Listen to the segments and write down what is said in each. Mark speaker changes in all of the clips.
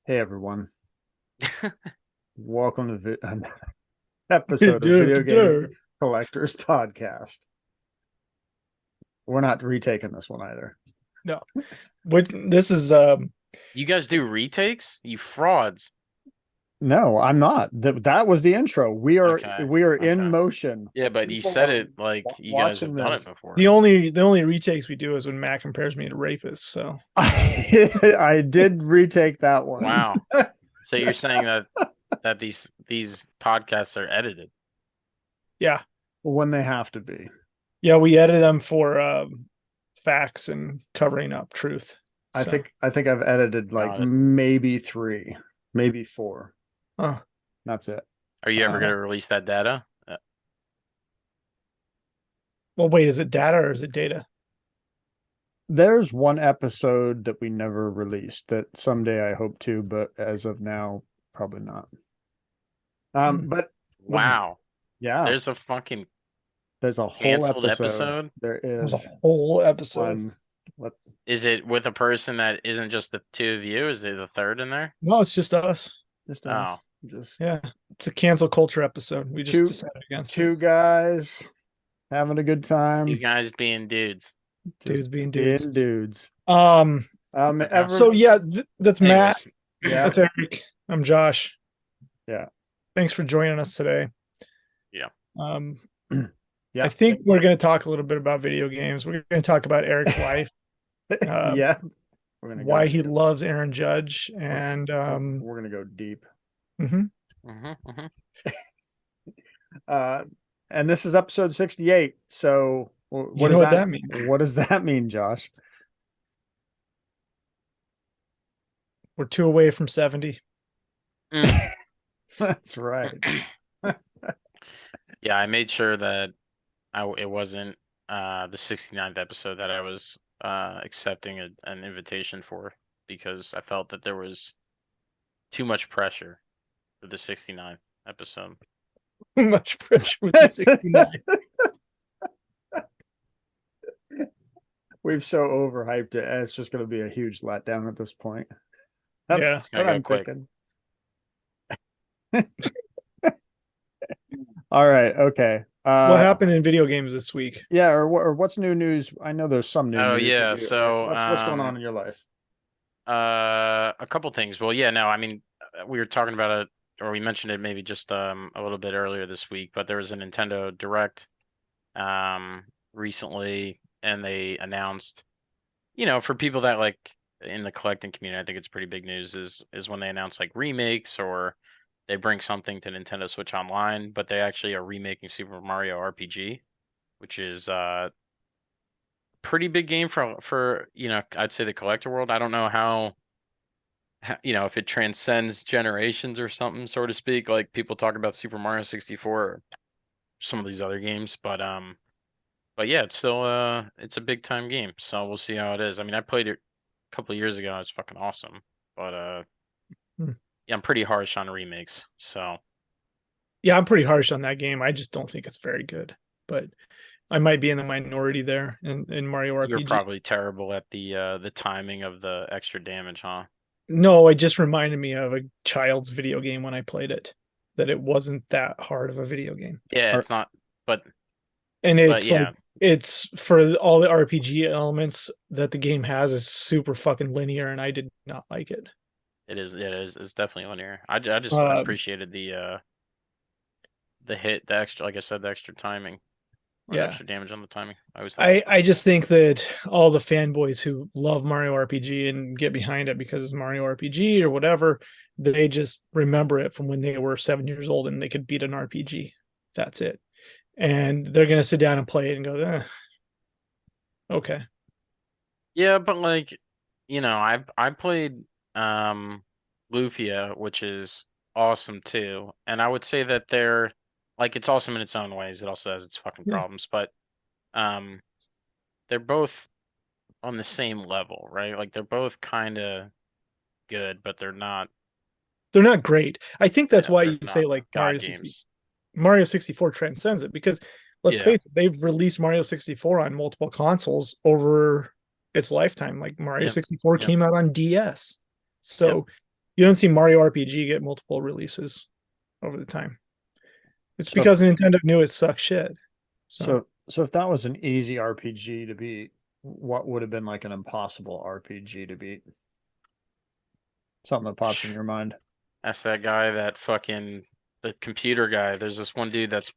Speaker 1: Hey everyone, welcome to an episode of Video Game Collectors Podcast. We're not retaking this one either.
Speaker 2: No. This is
Speaker 3: You guys do retakes? You frauds.
Speaker 1: No, I'm not. That was the intro. We are
Speaker 3: Okay.
Speaker 1: we are in
Speaker 3: Okay.
Speaker 1: motion.
Speaker 3: Yeah, but you
Speaker 1: People
Speaker 3: said
Speaker 1: are
Speaker 3: it like you guys
Speaker 1: watching
Speaker 3: have done it
Speaker 1: this.
Speaker 3: before.
Speaker 2: the only retakes we do is when Matt compares me to rapists. So
Speaker 1: I did retake that one.
Speaker 3: Wow. So you're saying that these podcasts are edited.
Speaker 2: yeah.
Speaker 1: When they have to be.
Speaker 2: Yeah, we edited them for facts and covering up truth.
Speaker 1: I
Speaker 2: So
Speaker 1: think I've edited like
Speaker 3: Got it.
Speaker 1: maybe 3, maybe 4.
Speaker 2: uh,
Speaker 1: That's it.
Speaker 3: Are you ever gonna release that data?
Speaker 2: well wait, is it data or is it data?
Speaker 1: There's one episode that we never released that someday I hope to, but as of now, probably not. But
Speaker 3: Wow.
Speaker 1: yeah,
Speaker 3: There's a fucking
Speaker 1: there's a whole
Speaker 3: canceled
Speaker 1: episode.
Speaker 3: episode.
Speaker 1: There
Speaker 2: There's
Speaker 1: is
Speaker 2: a whole episode.
Speaker 1: one. What?
Speaker 3: Is it with a person that isn't just the two of you? Is there the third in there?
Speaker 2: No, it's just us.
Speaker 1: Just
Speaker 3: Oh.
Speaker 1: us. Just
Speaker 2: Yeah. It's a cancel culture episode. We just decided against
Speaker 1: two
Speaker 2: it.
Speaker 1: guys having a good time.
Speaker 3: You guys being dudes.
Speaker 2: Dudes being dudes.
Speaker 1: Dudes.
Speaker 2: So yeah, that's Matt.
Speaker 3: Anyways,
Speaker 1: Yeah.
Speaker 2: That's Eric. I'm Josh.
Speaker 1: Yeah.
Speaker 2: Thanks for joining us today.
Speaker 3: Yeah.
Speaker 1: Yeah.
Speaker 2: I think we're going to talk a little bit about video games. We're going to talk about Eric's life,
Speaker 1: Yeah. We're gonna
Speaker 2: why
Speaker 1: go
Speaker 2: he
Speaker 1: deep.
Speaker 2: loves Aaron Judge, and
Speaker 1: We're gonna go deep.
Speaker 2: mhm.
Speaker 1: And this is episode 68. So
Speaker 2: You
Speaker 1: what
Speaker 2: know
Speaker 1: does
Speaker 2: what that means?
Speaker 1: What does that mean, Josh?
Speaker 2: We're 2 away from 70.
Speaker 1: That's right.
Speaker 3: Yeah, I made sure that it wasn't the 69th episode that I was accepting an invitation for, because I felt that there was too much pressure for the 69th episode.
Speaker 2: Too much pressure with the 69.
Speaker 1: We've so overhyped it. It's just going to be a huge letdown at this point. That's
Speaker 2: Yeah.
Speaker 3: It's gonna
Speaker 1: what
Speaker 3: go
Speaker 1: I'm
Speaker 3: quick.
Speaker 1: thinking. All right. Okay.
Speaker 2: What happened in video games this week?
Speaker 1: Yeah. Or what's new news? I know there's some new
Speaker 3: Oh
Speaker 1: news.
Speaker 3: yeah, so
Speaker 1: what's going on in your life?
Speaker 3: a couple things. Well, yeah, no, I mean, we were talking about it, or we mentioned it maybe just a little bit earlier this week, but there was a Nintendo Direct recently, and they announced, for people that like in the collecting community, I think it's pretty big news is when they announce like remakes, or they bring something to Nintendo Switch Online, but they actually are remaking Super Mario RPG, which is pretty big game for I'd say the collector world. I don't know how if it transcends generations or something, so to speak. Like people talk about Super Mario 64 or some of these other games, but yeah, it's still it's a big time game, so we'll see how it is. I mean, I played it a couple of years ago. It's fucking awesome, but yeah, I'm pretty harsh on remakes. So
Speaker 2: Yeah, I'm pretty harsh on that game. I just don't think it's very good. But I might be in the minority there in Mario
Speaker 3: you're
Speaker 2: RPG.
Speaker 3: probably terrible at the timing of the extra damage, huh?
Speaker 2: No, it just reminded me of a child's video game when I played it, that it wasn't that hard of a video game.
Speaker 3: Yeah, it's not, but
Speaker 2: And it's
Speaker 3: yeah,
Speaker 2: like it's for all the RPG elements that the game has is super fucking linear, and I did not like it.
Speaker 3: it's definitely linear. I just
Speaker 2: Uh,
Speaker 3: appreciated the hit, the extra, like I said, the extra timing, or the
Speaker 2: Yeah.
Speaker 3: extra damage on the timing. I always thought it was
Speaker 2: I
Speaker 3: fun.
Speaker 2: just think that all the fanboys who love Mario RPG and get behind it because it's Mario RPG or whatever, they just remember it from when they were 7 years old and they could beat an RPG. That's it. And they're gonna sit down and play it and go, okay.
Speaker 3: Yeah, but like, I played Lufia, which is awesome too, and I would say that they're like, it's awesome in its own ways. It also has its fucking
Speaker 2: Yeah.
Speaker 3: problems, but um they're both on the same level, right? Like they're both kind of good, but
Speaker 2: They're not great. I think that's why
Speaker 3: they're
Speaker 2: you say
Speaker 3: not
Speaker 2: like
Speaker 3: God games.
Speaker 2: Mario 64 transcends it because let's
Speaker 3: Yeah,
Speaker 2: face it, they've released Mario 64 on multiple consoles over its lifetime. Like Mario
Speaker 3: yep,
Speaker 2: 64
Speaker 3: yep,
Speaker 2: came out on DS.
Speaker 3: yep.
Speaker 2: So You don't see Mario RPG get multiple releases over the time. It's
Speaker 1: So,
Speaker 2: because Nintendo knew it sucks shit. So
Speaker 1: so if that was an easy RPG to beat, what would have been like an impossible RPG to beat? Something that pops in your mind.
Speaker 3: That's that guy, that fucking the computer guy. There's this one dude that's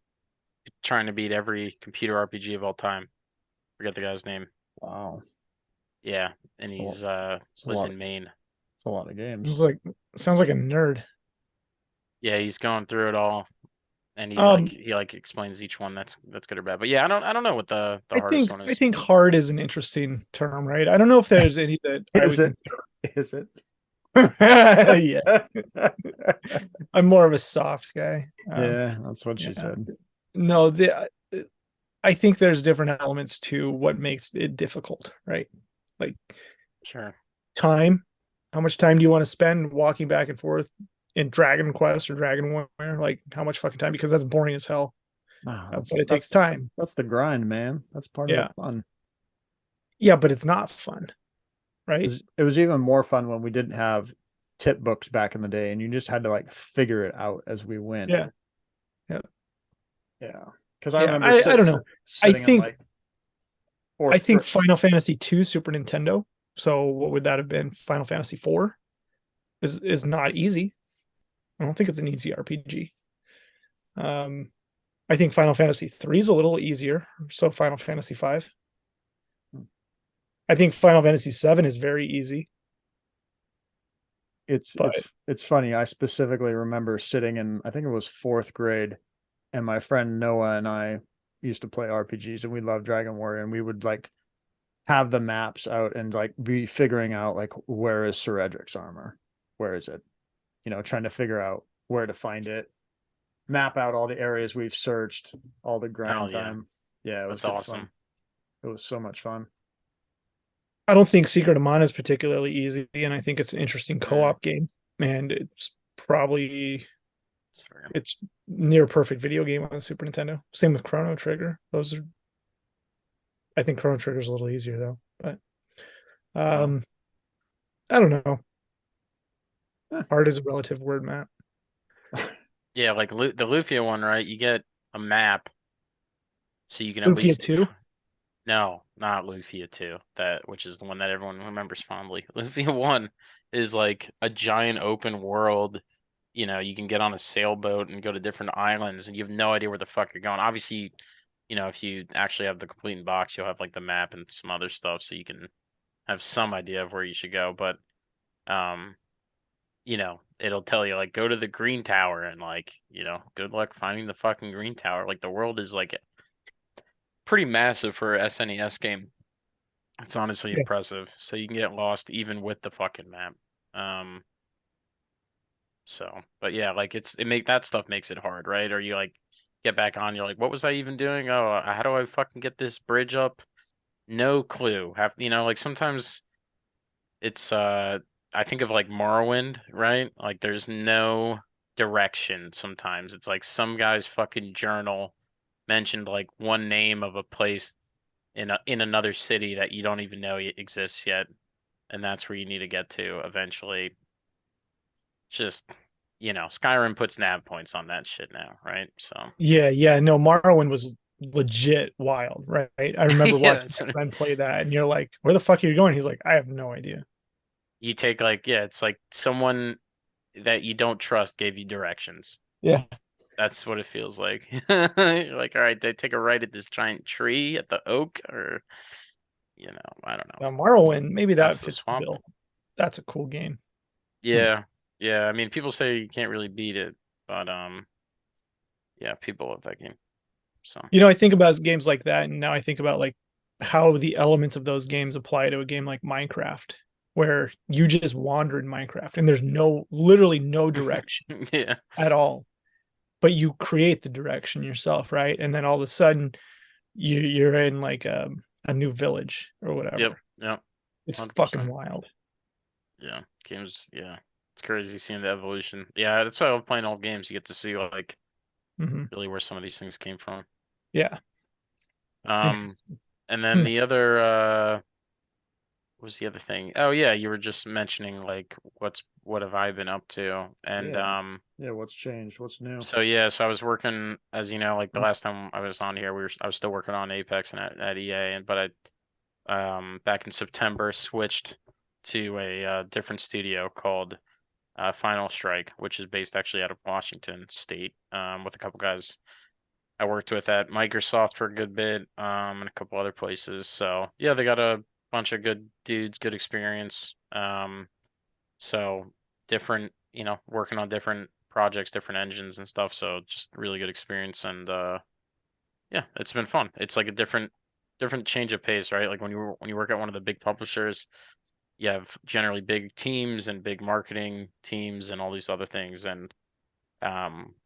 Speaker 3: trying to beat every computer RPG of all time. Forget the guy's name.
Speaker 1: Wow,
Speaker 3: Yeah, and
Speaker 1: it's a lot.
Speaker 3: he's
Speaker 1: It's a
Speaker 3: lives
Speaker 1: lot.
Speaker 3: in Maine.
Speaker 1: It's a lot of
Speaker 2: it was
Speaker 1: games.
Speaker 2: like sounds like a nerd.
Speaker 3: Yeah, he's going through it all, and
Speaker 2: Um,
Speaker 3: he like explains each one that's good or bad. But yeah, I don't know what the
Speaker 2: I
Speaker 3: hardest
Speaker 2: think
Speaker 3: one
Speaker 2: I
Speaker 3: is.
Speaker 2: think hard is an interesting term, right? I don't know if there's any that I
Speaker 1: Is
Speaker 2: would
Speaker 1: it?
Speaker 2: consider.
Speaker 1: Is it?
Speaker 2: Yeah, I'm more of a soft guy.
Speaker 1: Yeah, that's what she
Speaker 2: Yeah.
Speaker 1: said.
Speaker 2: No, I think there's different elements to what makes it difficult, right? Like
Speaker 3: Sure.
Speaker 2: time. How much time do you want to spend walking back and forth in Dragon Quest or Dragon Warfare? Like how much fucking time? Because that's boring as hell.
Speaker 1: Wow,
Speaker 2: But it takes time.
Speaker 1: that's the grind, man. That's part of the
Speaker 2: Yeah.
Speaker 1: fun.
Speaker 2: Yeah, but it's not fun, right?
Speaker 1: It was even more fun when we didn't have tip books back in the day, and you just had to like figure it out as we went.
Speaker 2: Yeah. Yeah.
Speaker 1: Yeah, because I
Speaker 2: Yeah.
Speaker 1: remember
Speaker 2: I don't know. I
Speaker 1: sitting in
Speaker 2: think
Speaker 1: like
Speaker 2: I
Speaker 1: fourth
Speaker 2: think
Speaker 1: grade.
Speaker 2: Final Fantasy 2 Super Nintendo. So what would that have been? Final Fantasy 4 is not easy. I don't think it's an easy RPG. Um, I think Final Fantasy 3 is a little easier. So Final Fantasy 5. I think Final Fantasy 7 is very easy, but
Speaker 1: It's funny. I specifically remember sitting in, I think it was fourth grade, and my friend Noah and I used to play RPGs, and we loved Dragon Warrior, and we would like have the maps out and like be figuring out like where is Sir Edric's armor, where is it, trying to figure out where to find it, map out all the areas we've searched, all the
Speaker 3: Oh
Speaker 1: grind
Speaker 3: yeah,
Speaker 1: time. Yeah, it was
Speaker 3: that's
Speaker 1: good fun.
Speaker 3: awesome.
Speaker 1: It was so much fun.
Speaker 2: I don't think Secret of Mana is particularly easy, and I think it's an interesting
Speaker 3: Mm,
Speaker 2: co-op game, and it's probably
Speaker 3: sorry.
Speaker 2: it's near perfect video game on the Super Nintendo. Same with Chrono Trigger. Those are I think Chrono Trigger is a little easier though, but
Speaker 1: Well,
Speaker 2: um, I don't know.
Speaker 1: eh.
Speaker 2: Hard is a relative word, Matt.
Speaker 3: Yeah, like the Lufia one, right? You get a map, so you can at
Speaker 2: Lufia
Speaker 3: least.
Speaker 2: 2.
Speaker 3: No, not Lufia 2, that which is the one that everyone remembers fondly. Lufia 1 is like a giant open world. You can get on a sailboat and go to different islands, and you have no idea where the fuck you're going. Obviously, if you actually have the complete box, you'll have like the map and some other stuff, so you can have some idea of where you should go. But um, it'll tell you like go to the green tower and like, good luck finding the fucking green tower. Like the world is like pretty massive for a SNES game. It's honestly
Speaker 2: Yeah.
Speaker 3: impressive. So you can get lost even with the fucking map. Um, but yeah, like it make that stuff makes it hard, right? Or you like get back on, you're like, what was I even doing? Oh, how do I fucking get this bridge up? No clue. Like sometimes it's I think of like Morrowind, right? Like there's no direction sometimes. It's like some guy's fucking journal mentioned like one name of a place in another city that you don't even know exists yet, and that's where you need to get to eventually. Just, Skyrim puts nav points on that shit now, right? So
Speaker 2: Yeah. No, Morrowind was legit wild, right? I remember
Speaker 3: yeah,
Speaker 2: watching
Speaker 3: that's
Speaker 2: my
Speaker 3: what
Speaker 2: friend play that, and you're like, "Where the fuck are you going?" He's like, "I have no idea."
Speaker 3: you take like, yeah, it's like someone that you don't trust gave you directions.
Speaker 2: Yeah.
Speaker 3: That's what it feels like. You're like, all right, did I take a right at this giant tree at the oak, or I don't know,
Speaker 2: Now Morrowind, maybe that
Speaker 3: past the
Speaker 2: fits the
Speaker 3: swamp.
Speaker 2: bill. That's a cool game.
Speaker 1: Hmm.
Speaker 3: Yeah, yeah. I mean, people say you can't really beat it, but yeah, people love that game. So
Speaker 2: I think about games like that, and now I think about like how the elements of those games apply to a game like Minecraft, where you just wander in Minecraft and there's literally no direction
Speaker 3: yeah,
Speaker 2: at all, but you create the direction yourself, right? And then all of a sudden you're in like a new village or
Speaker 3: yep,
Speaker 2: whatever.
Speaker 3: yep,
Speaker 2: It's fucking
Speaker 3: 100%.
Speaker 2: wild.
Speaker 3: Yeah, games. Yeah, it's crazy seeing the evolution. Yeah, that's why I love playing old games. You get to see like
Speaker 2: Hmm.
Speaker 3: really where some of these things came from.
Speaker 2: Yeah.
Speaker 3: Um,
Speaker 2: Interesting.
Speaker 3: and then
Speaker 2: Hmm.
Speaker 3: the other was the other thing? Oh yeah, you were just mentioning like what have I been up to? And
Speaker 1: Yeah. Yeah, what's changed? What's new?
Speaker 3: so yeah, so I was working, as you know, like the last time I was on here, I was still working on Apex and at EA, and but I back in September switched to a different studio called Final Strike, which is based actually out of Washington State, with a couple guys I worked with at Microsoft for a good bit, and a couple other places. So yeah, they got a bunch of good dudes, good experience. So different, working on different projects, different engines and stuff. So just really good experience, and yeah, it's been fun. It's like a different change of pace, right? Like when you work at one of the big publishers, you have generally big teams and big marketing teams and all these other things, and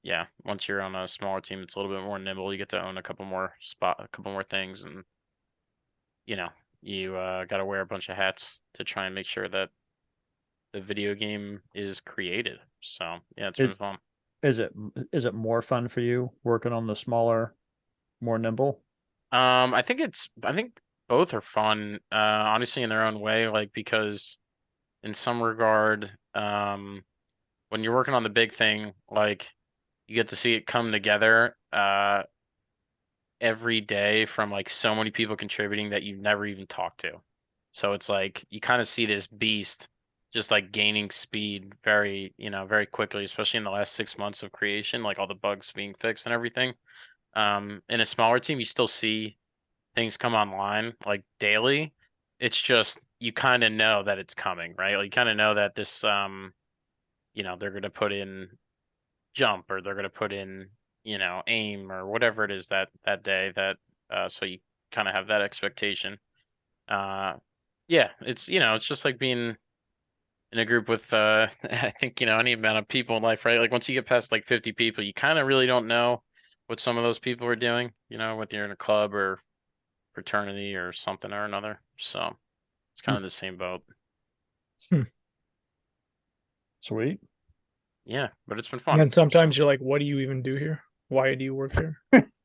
Speaker 3: yeah, once you're on a smaller team, it's a little bit more nimble. You get to own a couple more things, and you know, you got to wear a bunch of hats to try and make sure that the video game is created. So yeah, it's been
Speaker 1: Is
Speaker 3: fun.
Speaker 1: is it is it more fun for you working on the smaller, more nimble?
Speaker 3: I think both are fun, honestly in their own way, like because in some regard, when you're working on the big thing, like you get to see it come together, every day from like so many people contributing that you've never even talked to. So it's like you kind of see this beast just like gaining speed very, very quickly, especially in the last 6 months of creation, like all the bugs being fixed and everything. In a smaller team, you still see things come online like daily. It's just you kind of know that it's coming, right? Like you kind of know that this, they're gonna put in jump or they're going to put in, aim or whatever it is that day that so you kind of have that expectation. Uh yeah, it's just like being in a group with I think, any amount of people in life, right? Like once you get past like 50 people, you kind of really don't know what some of those people are doing, whether you're in a club or fraternity or something or another. So it's kind
Speaker 1: Hmm.
Speaker 3: of the same boat.
Speaker 2: Hmm.
Speaker 1: Sweet.
Speaker 3: Yeah, but it's been
Speaker 2: And
Speaker 3: fun.
Speaker 2: then
Speaker 3: So
Speaker 2: sometimes you're like, what do you even do here? Why do you work here?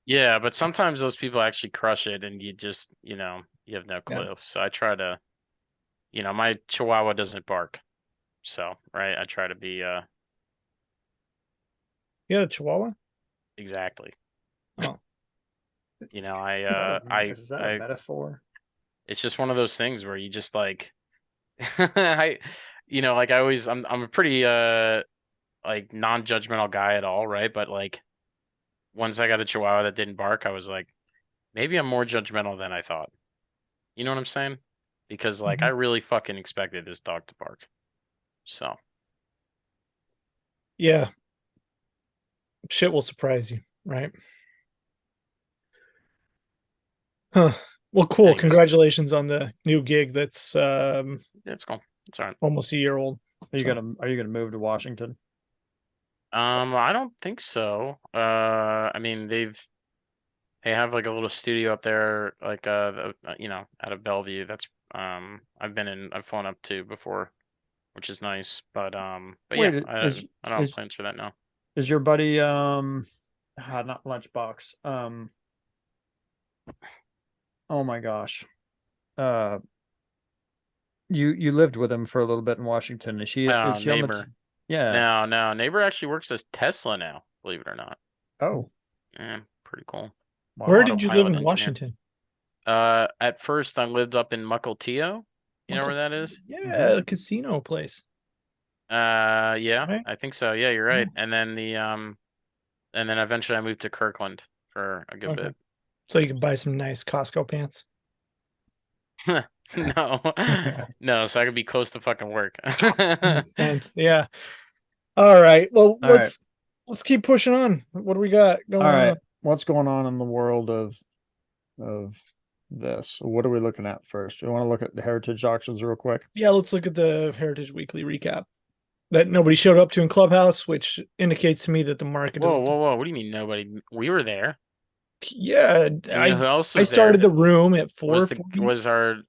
Speaker 3: yeah, but sometimes those people actually crush it and you just, you have no
Speaker 2: Yeah.
Speaker 3: clue. So I try to, my chihuahua doesn't bark. So, right, I try to be
Speaker 2: You got a Chihuahua?
Speaker 3: exactly.
Speaker 2: Oh,
Speaker 3: I
Speaker 1: Is that is that a
Speaker 3: I
Speaker 1: metaphor?
Speaker 3: it's just one of those things where you just like I like I'm a pretty like non-judgmental guy at all, right? But like once I got a chihuahua that didn't bark, I was like, maybe I'm more judgmental than I thought. You know what I'm saying? Because like I
Speaker 2: mhm.
Speaker 3: really fucking expected this dog to bark. So,
Speaker 2: Yeah. Shit will surprise you, right? Huh. Well, cool.
Speaker 3: thanks.
Speaker 2: Congratulations on the new gig that's
Speaker 3: Yeah, it's cool. It's all right.
Speaker 2: almost a year old. So
Speaker 1: Are you gonna move to Washington?
Speaker 3: I don't think so. I mean, they have like a little studio up there, like out of Bellevue. That's I've flown up to before, which is nice. But yeah,
Speaker 1: Wait,
Speaker 3: I don't have
Speaker 1: is
Speaker 3: plans for that now.
Speaker 1: is your buddy not Lunchbox? Oh my gosh. Uh you lived with him for a little bit in Washington.
Speaker 3: Oh,
Speaker 1: Is he on the
Speaker 3: neighbor.
Speaker 1: yeah.
Speaker 3: No, neighbor actually works as Tesla now, believe it or not.
Speaker 1: Oh,
Speaker 3: Yeah, pretty cool.
Speaker 2: where
Speaker 1: wow.
Speaker 2: did you live
Speaker 3: Autopilot
Speaker 2: in
Speaker 3: engineer.
Speaker 2: Washington?
Speaker 3: At first I lived up in Mukilteo. You know where
Speaker 2: Uncle
Speaker 3: that
Speaker 2: T.
Speaker 3: is?
Speaker 1: Hmm.
Speaker 2: Yeah, a casino place,
Speaker 3: Yeah,
Speaker 2: right?
Speaker 3: I think so. Yeah, you're right.
Speaker 2: Oh,
Speaker 3: And then eventually I moved to Kirkland for a good
Speaker 2: okay.
Speaker 3: bit.
Speaker 2: So you can buy some nice Costco pants.
Speaker 3: No, no, so I could be close to fucking work.
Speaker 2: Makes sense. Yeah. All right. Well,
Speaker 1: All right.
Speaker 2: let's keep pushing on. What do we got
Speaker 1: All
Speaker 2: going
Speaker 1: right.
Speaker 2: on?
Speaker 1: What's going on in the world of this? What are we looking at first? We want to look at the heritage auctions real quick.
Speaker 2: Yeah, let's look at the Heritage Weekly recap that nobody showed up to in Clubhouse, which indicates to me that the market
Speaker 3: Whoa,
Speaker 2: is.
Speaker 3: whoa, whoa! What do you mean nobody? We were there.
Speaker 2: Yeah,
Speaker 3: You know who else
Speaker 2: I
Speaker 3: was there?
Speaker 2: started the room at
Speaker 3: Was
Speaker 2: 4:40.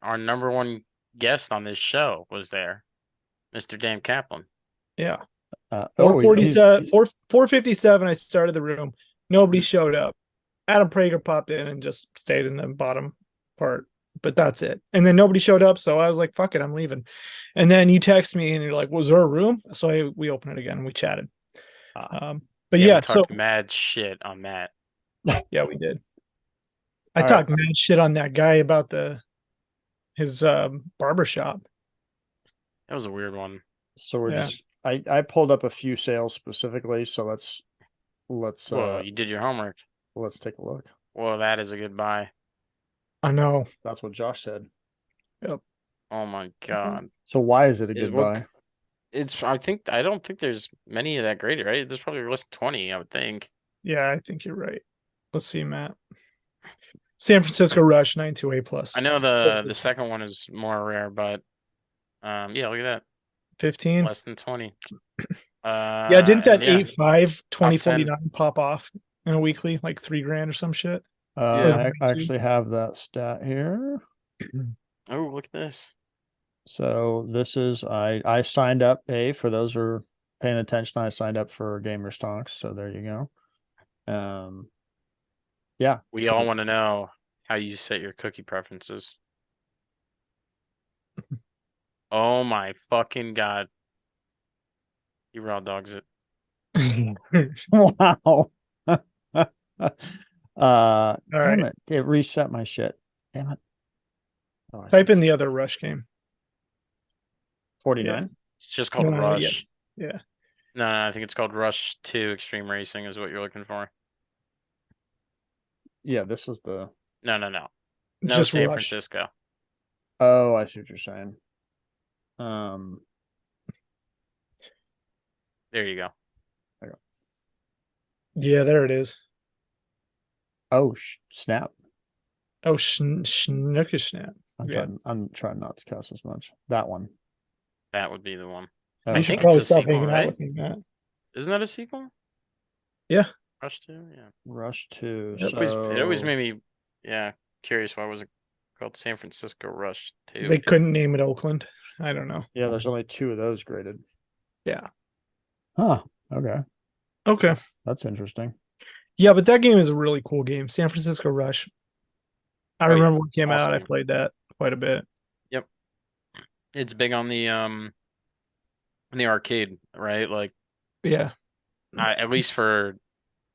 Speaker 3: our number one guest on this show was there, Mr. Dan Kaplan.
Speaker 2: Yeah,
Speaker 1: Oh, he's
Speaker 2: 4:47, 4:57. I started the room. Nobody showed up. Adam Prager popped in and just stayed in the bottom part. but that's it. And then nobody showed up, so I was like, "Fuck it, I'm leaving." And then you text me and you're like, "Was there a room?" So we opened it again and we chatted. But
Speaker 3: Yeah,
Speaker 2: yeah,
Speaker 3: we
Speaker 2: so
Speaker 3: talked mad shit on Matt.
Speaker 2: yeah, we did. I
Speaker 1: All
Speaker 2: talked
Speaker 1: right.
Speaker 2: mad shit on that guy about his barber shop.
Speaker 3: That was a weird one.
Speaker 1: So we're
Speaker 2: Yeah.
Speaker 1: just I pulled up a few sales specifically, so let's
Speaker 3: Whoa, you did your homework.
Speaker 1: let's take a look.
Speaker 3: Well, that is a good buy.
Speaker 2: I know.
Speaker 1: That's what Josh said.
Speaker 2: Yep.
Speaker 3: Oh my god.
Speaker 1: So why is it a
Speaker 3: Is
Speaker 1: good
Speaker 3: what
Speaker 1: buy?
Speaker 3: it's I don't think there's many of that graded, right? There's probably less than 20, I would think.
Speaker 2: Yeah, I think you're right. Let's see, Matt. San Francisco Rush 92A plus.
Speaker 3: I know the second one is more rare, but yeah, look at that.
Speaker 2: 15.
Speaker 3: Less than 20.
Speaker 2: Yeah, didn't that
Speaker 3: And yeah,
Speaker 2: 8.5
Speaker 3: top 10.
Speaker 2: 2049 pop off in a weekly, like $3,000 or some shit?
Speaker 3: Yeah.
Speaker 1: I actually have that stat here.
Speaker 3: Oh, look at this.
Speaker 1: So this is I signed up. For those who are paying attention, I signed up for Gamer Stocks. So there you go. Yeah.
Speaker 3: We
Speaker 1: so
Speaker 3: all want to know how you set your cookie preferences. Oh my fucking god. You raw dogs it.
Speaker 1: wow.
Speaker 2: All
Speaker 1: Damn
Speaker 2: right.
Speaker 1: it reset my shit. Damn it. Oh,
Speaker 2: Type in the other Rush game.
Speaker 1: 49.
Speaker 3: It's just called Rush.
Speaker 2: Yes. Yeah.
Speaker 3: No, I think it's called Rush 2 Extreme Racing is what you're looking for.
Speaker 1: Yeah, this is the.
Speaker 3: No. No,
Speaker 2: Just
Speaker 3: San
Speaker 2: Rush.
Speaker 3: Francisco.
Speaker 1: Oh, I see what you're saying. Um,
Speaker 3: There you go.
Speaker 2: Yeah, there it is.
Speaker 1: oh, snap.
Speaker 2: Oh, Snooker Snap. Yeah.
Speaker 1: I'm trying not to cuss as much. That one.
Speaker 3: That would be the one.
Speaker 1: Oh,
Speaker 3: I
Speaker 2: You should
Speaker 3: think
Speaker 2: probably
Speaker 3: it's a
Speaker 2: stop
Speaker 3: sequel,
Speaker 2: hanging out
Speaker 3: right?
Speaker 2: with me, Matt.
Speaker 3: Isn't that a sequel?
Speaker 2: Yeah.
Speaker 3: Rush 2? Yeah.
Speaker 1: Rush 2.
Speaker 2: Yep.
Speaker 3: It always made me, curious why was it called San Francisco Rush 2?
Speaker 2: They couldn't name it Oakland. I don't know.
Speaker 1: Yeah, there's only 2 of those graded.
Speaker 2: Yeah.
Speaker 1: Huh. Okay.
Speaker 2: Okay.
Speaker 1: That's interesting.
Speaker 2: Yeah, but that game is a really cool game. San Francisco Rush. I
Speaker 3: yeah.
Speaker 2: remember when it came out, I
Speaker 3: Awesome.
Speaker 2: played that quite a bit.
Speaker 3: Yep. It's big on the arcade, right? Like
Speaker 2: Yeah.
Speaker 3: at least for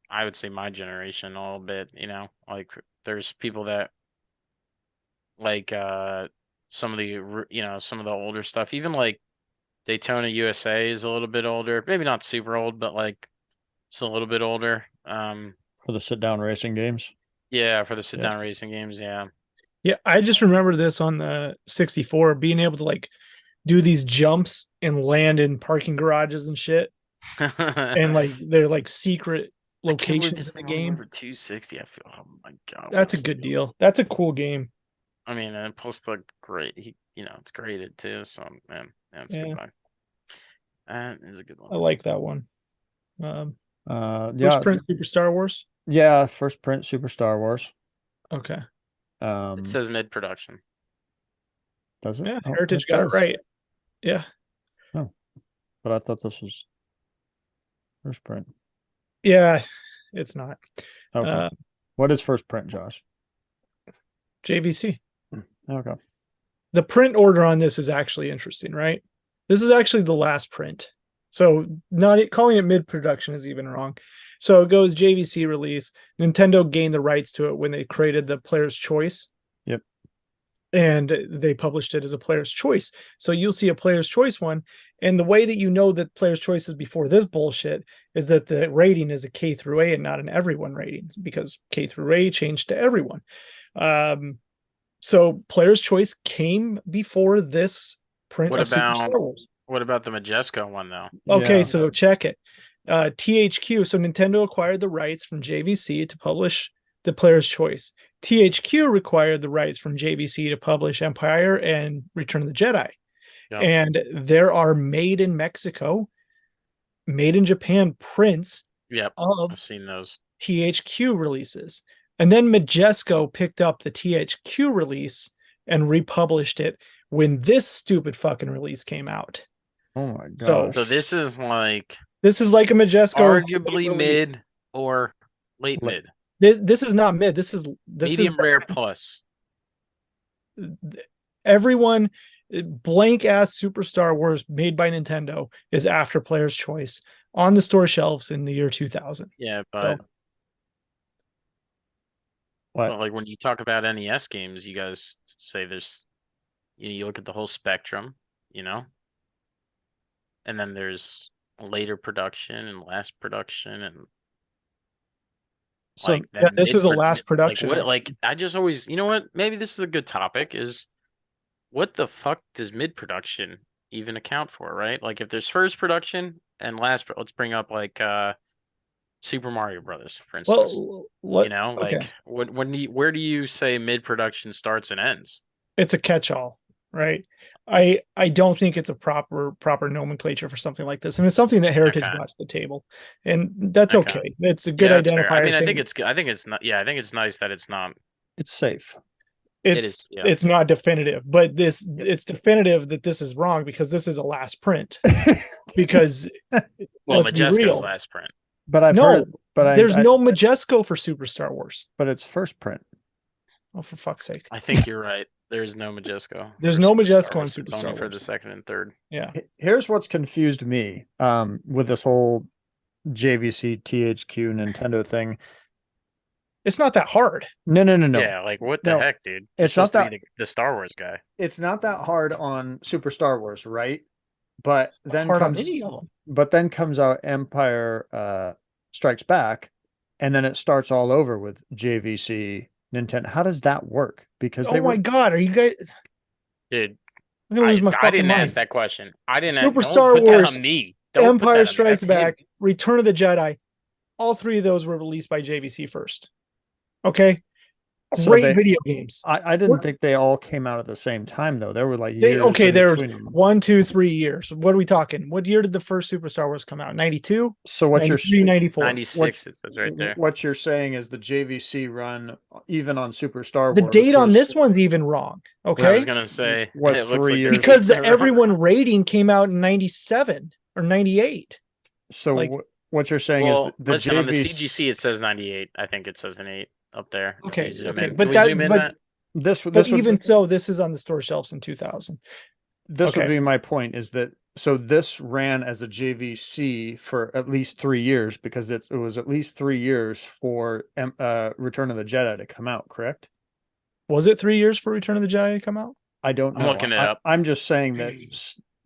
Speaker 3: I would say my generation a little bit, like there's people that like some of the some of the older stuff, even like Daytona USA is a little bit older, maybe not super old, but like it's a little bit older.
Speaker 1: For the sit down racing games.
Speaker 3: Yeah, for the sit down racing games, yeah.
Speaker 2: Yeah, I just remember this on the 64, being able to like do these jumps and land in parking garages and shit. And like they're like secret locations in the game.
Speaker 3: Number 260, I feel. Oh my god.
Speaker 2: That's a good deal. That's a cool game.
Speaker 3: I mean, and plus the great, it's graded too. So man, that's a good one. That is a good one.
Speaker 2: I like that one.
Speaker 1: Yeah.
Speaker 2: First print Super Star Wars.
Speaker 1: Yeah, first print Super Star Wars.
Speaker 2: Okay.
Speaker 3: It says mid production.
Speaker 1: Does it?
Speaker 2: Yeah, Heritage got it right. Yeah.
Speaker 1: Oh, but I thought this was first print.
Speaker 2: Yeah, it's not.
Speaker 1: Okay. What is first print, Josh?
Speaker 2: JVC.
Speaker 1: Okay.
Speaker 2: The print order on this is actually interesting, right? This is actually the last print. So calling it mid-production is even wrong. So it goes JVC release. Nintendo gained the rights to it when they created the Player's Choice.
Speaker 1: Yep.
Speaker 2: And they published it as a Player's Choice. So you'll see a Player's Choice one. And the way that you know that Player's Choice is before this bullshit is that the rating is a K through A and not an everyone rating, because K through A changed to everyone. So Player's Choice came before this print of Super Star Wars.
Speaker 3: What about the Majesco one though?
Speaker 2: Okay, so check it. THQ, so Nintendo acquired the rights from JVC to publish the Player's Choice. THQ acquired the rights from JVC to publish Empire and Return of the Jedi. Yep. And there are made in Mexico, made in Japan prints of
Speaker 3: I've seen those
Speaker 2: THQ releases. And then Majesco picked up the THQ release and republished it when this stupid fucking release came out.
Speaker 1: Oh my god!
Speaker 3: So this is like
Speaker 2: a Majesco,
Speaker 3: arguably mid or late mid.
Speaker 2: This is not mid. This is
Speaker 3: medium rare plus.
Speaker 2: everyone, blank ass Super Star Wars made by Nintendo is after Player's Choice on the store shelves in the year 2000.
Speaker 3: Yeah,
Speaker 2: So,
Speaker 3: but like when you talk about NES games, you guys say there's you look at the whole spectrum, you know, and then there's later production and last production and
Speaker 1: So
Speaker 3: like
Speaker 2: yeah,
Speaker 3: then
Speaker 2: this is a last
Speaker 3: like
Speaker 2: production.
Speaker 3: what like I just always, you know what, maybe this is a good topic is what the fuck does mid production even account for, right? Like if there's first production and last, let's bring up like Super Mario Brothers, for instance.
Speaker 2: Well,
Speaker 3: You
Speaker 2: what?
Speaker 3: know,
Speaker 2: Okay,
Speaker 3: like where do you say mid production starts and ends?
Speaker 2: it's a catch-all, right? I don't think it's a proper nomenclature for something like this, and it's something that Heritage
Speaker 3: Okay,
Speaker 2: brought to the table, and that's
Speaker 3: okay,
Speaker 2: okay. It's a good
Speaker 3: yeah, that's fair. I
Speaker 2: identifier.
Speaker 3: mean, I think
Speaker 2: Saying
Speaker 3: it's good. I think it's not. Yeah, I think it's not. That it's not.
Speaker 1: it's safe.
Speaker 3: It
Speaker 2: it's
Speaker 3: is. Yeah.
Speaker 2: it's not definitive, but
Speaker 3: Yep.
Speaker 2: it's definitive that this is wrong because this is a last print. Because
Speaker 3: Well,
Speaker 2: let's be
Speaker 3: Majesco's
Speaker 2: real,
Speaker 3: last print.
Speaker 1: But I've
Speaker 2: no,
Speaker 1: heard, but
Speaker 2: there's
Speaker 1: I,
Speaker 2: no Majesco for Super Star Wars.
Speaker 1: but it's first print.
Speaker 2: Oh, for fuck's sake!
Speaker 3: I think you're right. There's no Majesco.
Speaker 2: There's
Speaker 3: for
Speaker 2: no
Speaker 3: Super Star
Speaker 2: Majesco on
Speaker 3: Wars.
Speaker 2: Super
Speaker 3: It's
Speaker 2: Star
Speaker 3: only for
Speaker 2: Wars.
Speaker 3: the second and third.
Speaker 2: Yeah,
Speaker 1: Here's what's confused me with this whole JVC THQ Nintendo thing.
Speaker 2: it's not that hard.
Speaker 1: No.
Speaker 3: Yeah, like what the
Speaker 1: No,
Speaker 3: heck, dude? You're
Speaker 1: it's not
Speaker 3: supposed to
Speaker 1: that
Speaker 3: be the Star Wars guy.
Speaker 1: it's not that hard on Super Star Wars, right? But then
Speaker 2: Hard on
Speaker 1: comes
Speaker 2: any of them.
Speaker 1: but then comes out Empire Strikes Back, and then it starts all over with JVC Nintendo. How does that work? Because they
Speaker 2: Oh my
Speaker 1: were
Speaker 2: god, are you guys?
Speaker 3: Dude,
Speaker 2: I'm gonna lose my
Speaker 3: I
Speaker 2: fucking
Speaker 3: didn't
Speaker 2: mind.
Speaker 3: ask that question. I didn't
Speaker 2: Super
Speaker 3: don't
Speaker 2: Star
Speaker 3: put that
Speaker 2: Wars,
Speaker 3: on me. Don't put
Speaker 2: Empire
Speaker 3: that on me.
Speaker 2: Strikes
Speaker 3: That's
Speaker 2: Back,
Speaker 3: him.
Speaker 2: Return of the Jedi. All three of those were released by JVC first. Okay,
Speaker 1: so
Speaker 2: great
Speaker 1: they
Speaker 2: video games.
Speaker 1: I didn't think they all came out at the same time though. There were like
Speaker 2: They
Speaker 1: years
Speaker 2: okay,
Speaker 1: in
Speaker 2: there
Speaker 1: between them.
Speaker 2: 1, 2, 3 years. What are we talking? What year did the first Super Star Wars come out? 92,
Speaker 1: So what you're
Speaker 2: 93, 94.
Speaker 3: 96 it says right there.
Speaker 1: what you're saying is the JVC run, even on Super Star
Speaker 2: The
Speaker 1: Wars,
Speaker 2: date on
Speaker 1: was
Speaker 2: this one's even wrong.
Speaker 3: I
Speaker 2: Okay,
Speaker 3: was gonna say
Speaker 1: was
Speaker 3: it looks
Speaker 1: 3
Speaker 3: like
Speaker 1: years
Speaker 2: because the
Speaker 3: the
Speaker 2: everyone rating came out in 97 or 98.
Speaker 1: so
Speaker 2: like-
Speaker 1: what you're saying
Speaker 3: Well,
Speaker 1: is the
Speaker 3: listen, on the
Speaker 1: JVC
Speaker 3: CGC it says 98. I think it says an 8 up there. If
Speaker 2: Okay,
Speaker 3: you zoom
Speaker 2: okay,
Speaker 3: in.
Speaker 2: but
Speaker 3: Can we
Speaker 2: that
Speaker 3: zoom in
Speaker 2: but
Speaker 3: that?
Speaker 1: this
Speaker 2: but
Speaker 1: this would
Speaker 2: even so, this is on the store shelves in 2000.
Speaker 1: this would
Speaker 2: okay.
Speaker 1: be my point is that so this ran as a JVC for at least 3 years because it was at least 3 years for Return of the Jedi to come out, correct?
Speaker 2: Was it 3 years for Return of the Jedi to come out?
Speaker 1: I don't
Speaker 3: I'm
Speaker 1: know.
Speaker 3: looking it up.
Speaker 1: I'm just saying that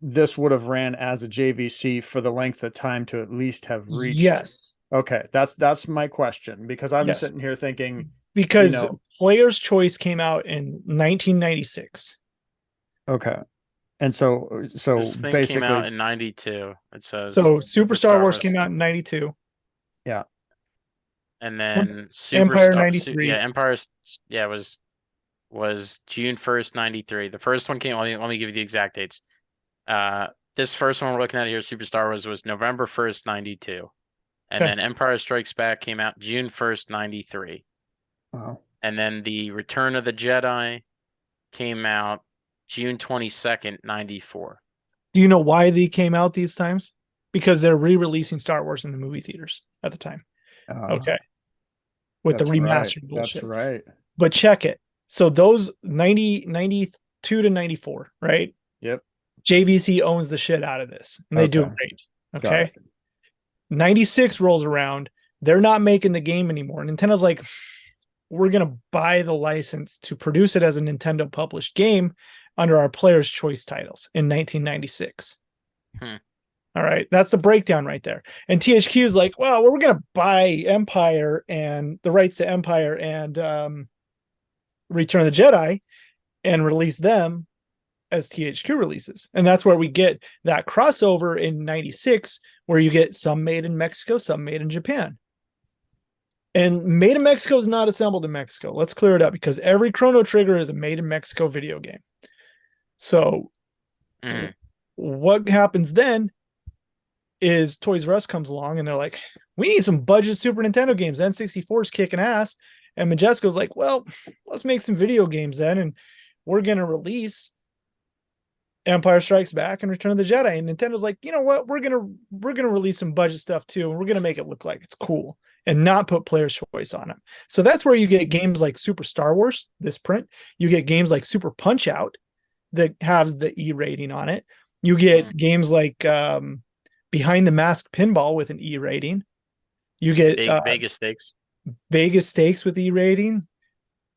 Speaker 1: this would have ran as a JVC for the length of time to at least have reached.
Speaker 2: Yes.
Speaker 1: Okay, that's my question because I'm
Speaker 2: Yes.
Speaker 1: sitting here thinking,
Speaker 2: Because
Speaker 1: you know,
Speaker 2: Player's Choice came out in 1996.
Speaker 1: okay, and so
Speaker 3: This thing
Speaker 1: basically,
Speaker 3: came out in 92. It says
Speaker 2: So Super
Speaker 3: for
Speaker 2: Star Wars came out in 92.
Speaker 1: yeah.
Speaker 3: and then Super
Speaker 2: Empire
Speaker 3: Star
Speaker 2: 93.
Speaker 3: yeah, Empire yeah, was June 1st, 93. The first one came, let me give you the exact dates. This first one we're looking at here, Super Star Wars, was November 1st, 92. And
Speaker 2: Okay.
Speaker 3: then Empire Strikes Back came out June 1st, 93.
Speaker 1: Oh,
Speaker 3: And then the Return of the Jedi came out June 22nd, 94.
Speaker 2: Do you know why they came out these times? Because they're re-releasing Star Wars in the movie theaters at the time. Okay. With the
Speaker 1: that's right.
Speaker 2: remastered bullshit.
Speaker 1: That's right.
Speaker 2: But check it. So those 92 to 94, right?
Speaker 1: Yep.
Speaker 2: JVC owns the shit out of this. And they do
Speaker 1: Okay.
Speaker 2: great.
Speaker 1: Got
Speaker 2: Okay.
Speaker 1: it.
Speaker 2: 96 rolls around. They're not making the game anymore. Nintendo,'s like, we're going to buy the license to produce it as a Nintendo published game under our Player's Choice titles in 1996. All right. That's the breakdown right there. And THQ is like, well, we're going to buy Empire and the rights to Empire and Return of the Jedi and release them as THQ releases. And that's where we get that crossover in 96, where you get some made in Mexico, some made in Japan. And made in Mexico is not assembled in Mexico. Let's clear it up because every Chrono Trigger is a made in Mexico video game. So what happens then is Toys R Us comes along and they're like, we need some budget Super Nintendo games. N64 is kicking ass. And Majesco's like, well, let's make some video games then. And we're going to release Empire Strikes Back and Return of the Jedi. And Nintendo's like, you know what? We're going to release some budget stuff too. And we're going to make it look like it's cool. and not put player's choice on them. So that's where you get games like Super Star Wars, this print. You get games like Super Punch Out that has the E rating on it. You get games like Behind the Mask Pinball with an E rating. You get
Speaker 3: Vegas Stakes.
Speaker 2: Vegas Stakes with E rating.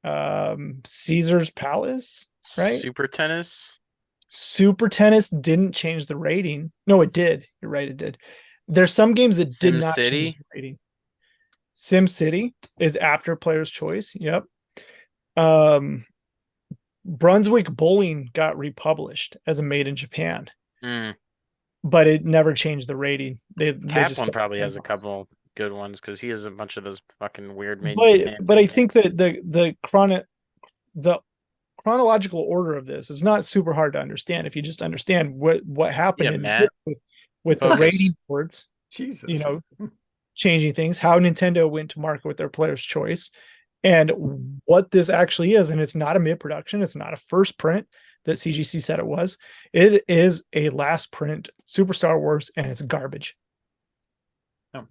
Speaker 2: Caesar's Palace, right?
Speaker 3: Super Tennis.
Speaker 2: Super Tennis didn't change the rating. No, it did. You're right, it did. There's some games that did not change the rating. Sim City is after player's choice. Yep. Brunswick Bowling got republished as a made in Japan, but it never changed the rating.
Speaker 3: Kaplan probably has a couple good ones because he has a bunch of those fucking weird made
Speaker 2: in
Speaker 3: Japan.
Speaker 2: But I think that the chronological order of this is not super hard to understand if you just understand what happened with the rating boards.
Speaker 1: Jesus,
Speaker 2: you know, changing things, how Nintendo went to market with their player's choice, and what this actually is. And it's not a mid-production, it's not a first print that CGC said it was. It is a last print Super Star Wars, and it's garbage.
Speaker 1: Oh.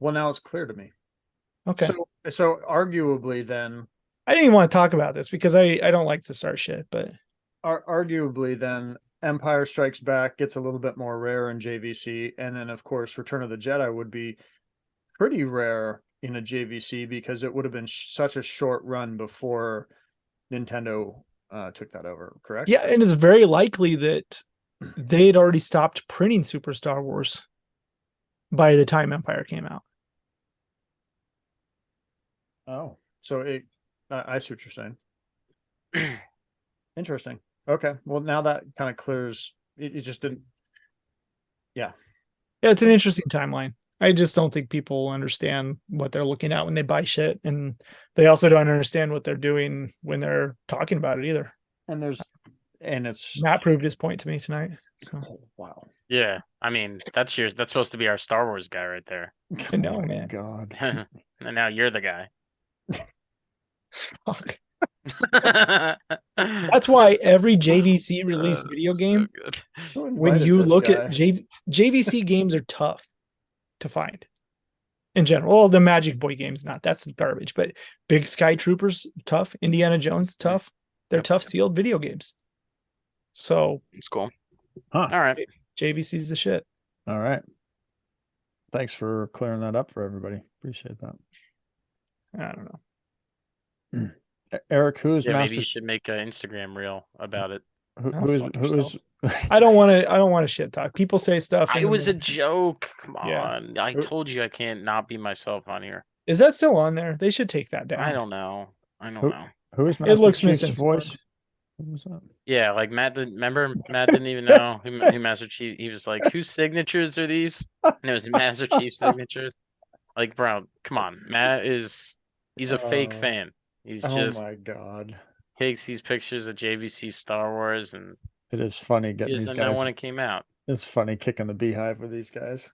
Speaker 1: Well, now it's clear to me.
Speaker 2: Okay.
Speaker 1: So arguably then,
Speaker 2: I didn't even want to talk about this because I don't like to start shit, but
Speaker 1: arguably then Empire Strikes Back gets a little bit more rare in JVC, and then of course Return of the Jedi would be pretty rare in a JVC because it would have been such a short run before Nintendo took that over, correct?
Speaker 2: Yeah, and it's very likely that they had already stopped printing Super Star Wars by the time Empire came out.
Speaker 1: Oh, so I see what you're saying. Interesting. Okay, well now that kind of clears. It just didn't. Yeah,
Speaker 2: it's an interesting timeline. I just don't think people understand what they're looking at when they buy shit, and they also don't understand what they're doing when they're talking about it either.
Speaker 1: And it's
Speaker 2: Matt proved his point to me tonight. So.
Speaker 1: Oh, wow.
Speaker 3: Yeah, I mean that's supposed to be our Star Wars guy right there.
Speaker 2: I know,
Speaker 1: man. God.
Speaker 3: And now you're the guy.
Speaker 2: Fuck. That's why every JVC released video game,
Speaker 3: so
Speaker 2: when you look at JVC games are tough to find in general. Well, the Magic Boy game's not, that's garbage, but Big Sky Troopers, tough. Indiana Jones, tough. They're tough sealed video games. So
Speaker 3: it's cool.
Speaker 1: Huh.
Speaker 3: All right.
Speaker 2: JVC's the shit.
Speaker 1: All right. Thanks for clearing that up for everybody. Appreciate that.
Speaker 2: I don't know.
Speaker 1: Eric, who's
Speaker 3: maybe you should make an Instagram reel about it.
Speaker 1: Who's
Speaker 2: I don't want to shit talk. People say stuff.
Speaker 3: It was a joke. Come on. I told you I can't not be myself on here.
Speaker 2: Is that still on there? They should take that down.
Speaker 3: I don't know.
Speaker 1: Who is Master
Speaker 2: It looks
Speaker 1: Chief's voice?
Speaker 3: Yeah, like Matt didn't even know who Master Chief. He was like, whose signatures are these? And it was Master Chief's signatures. Like, bro, come on. He's a fake fan. He's just,
Speaker 1: oh my God,
Speaker 3: takes these pictures of JVC Star Wars, and
Speaker 1: it is funny getting these guys.
Speaker 3: Know when it came out.
Speaker 1: It's funny kicking the beehive with these guys.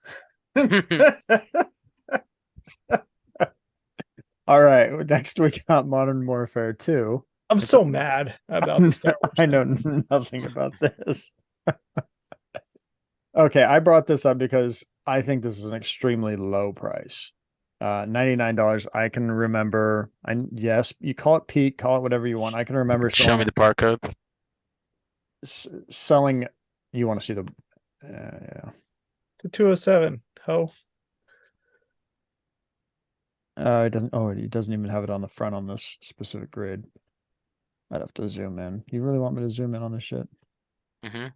Speaker 1: All right, next we got Modern Warfare 2.
Speaker 2: I'm so mad about this.
Speaker 1: I know nothing about this. Okay, I brought this up because I think this is an extremely low price. $99. I can remember. Yes, you call it peak, call it whatever you want. I can remember.
Speaker 3: Show me the barcode.
Speaker 1: Selling. You want to see the? Yeah.
Speaker 2: It's a 207. Ho.
Speaker 1: It doesn't. Oh, it doesn't even have it on the front on this specific grid. I'd have to zoom in. You really want me to zoom in on this shit?
Speaker 3: Mm-hmm.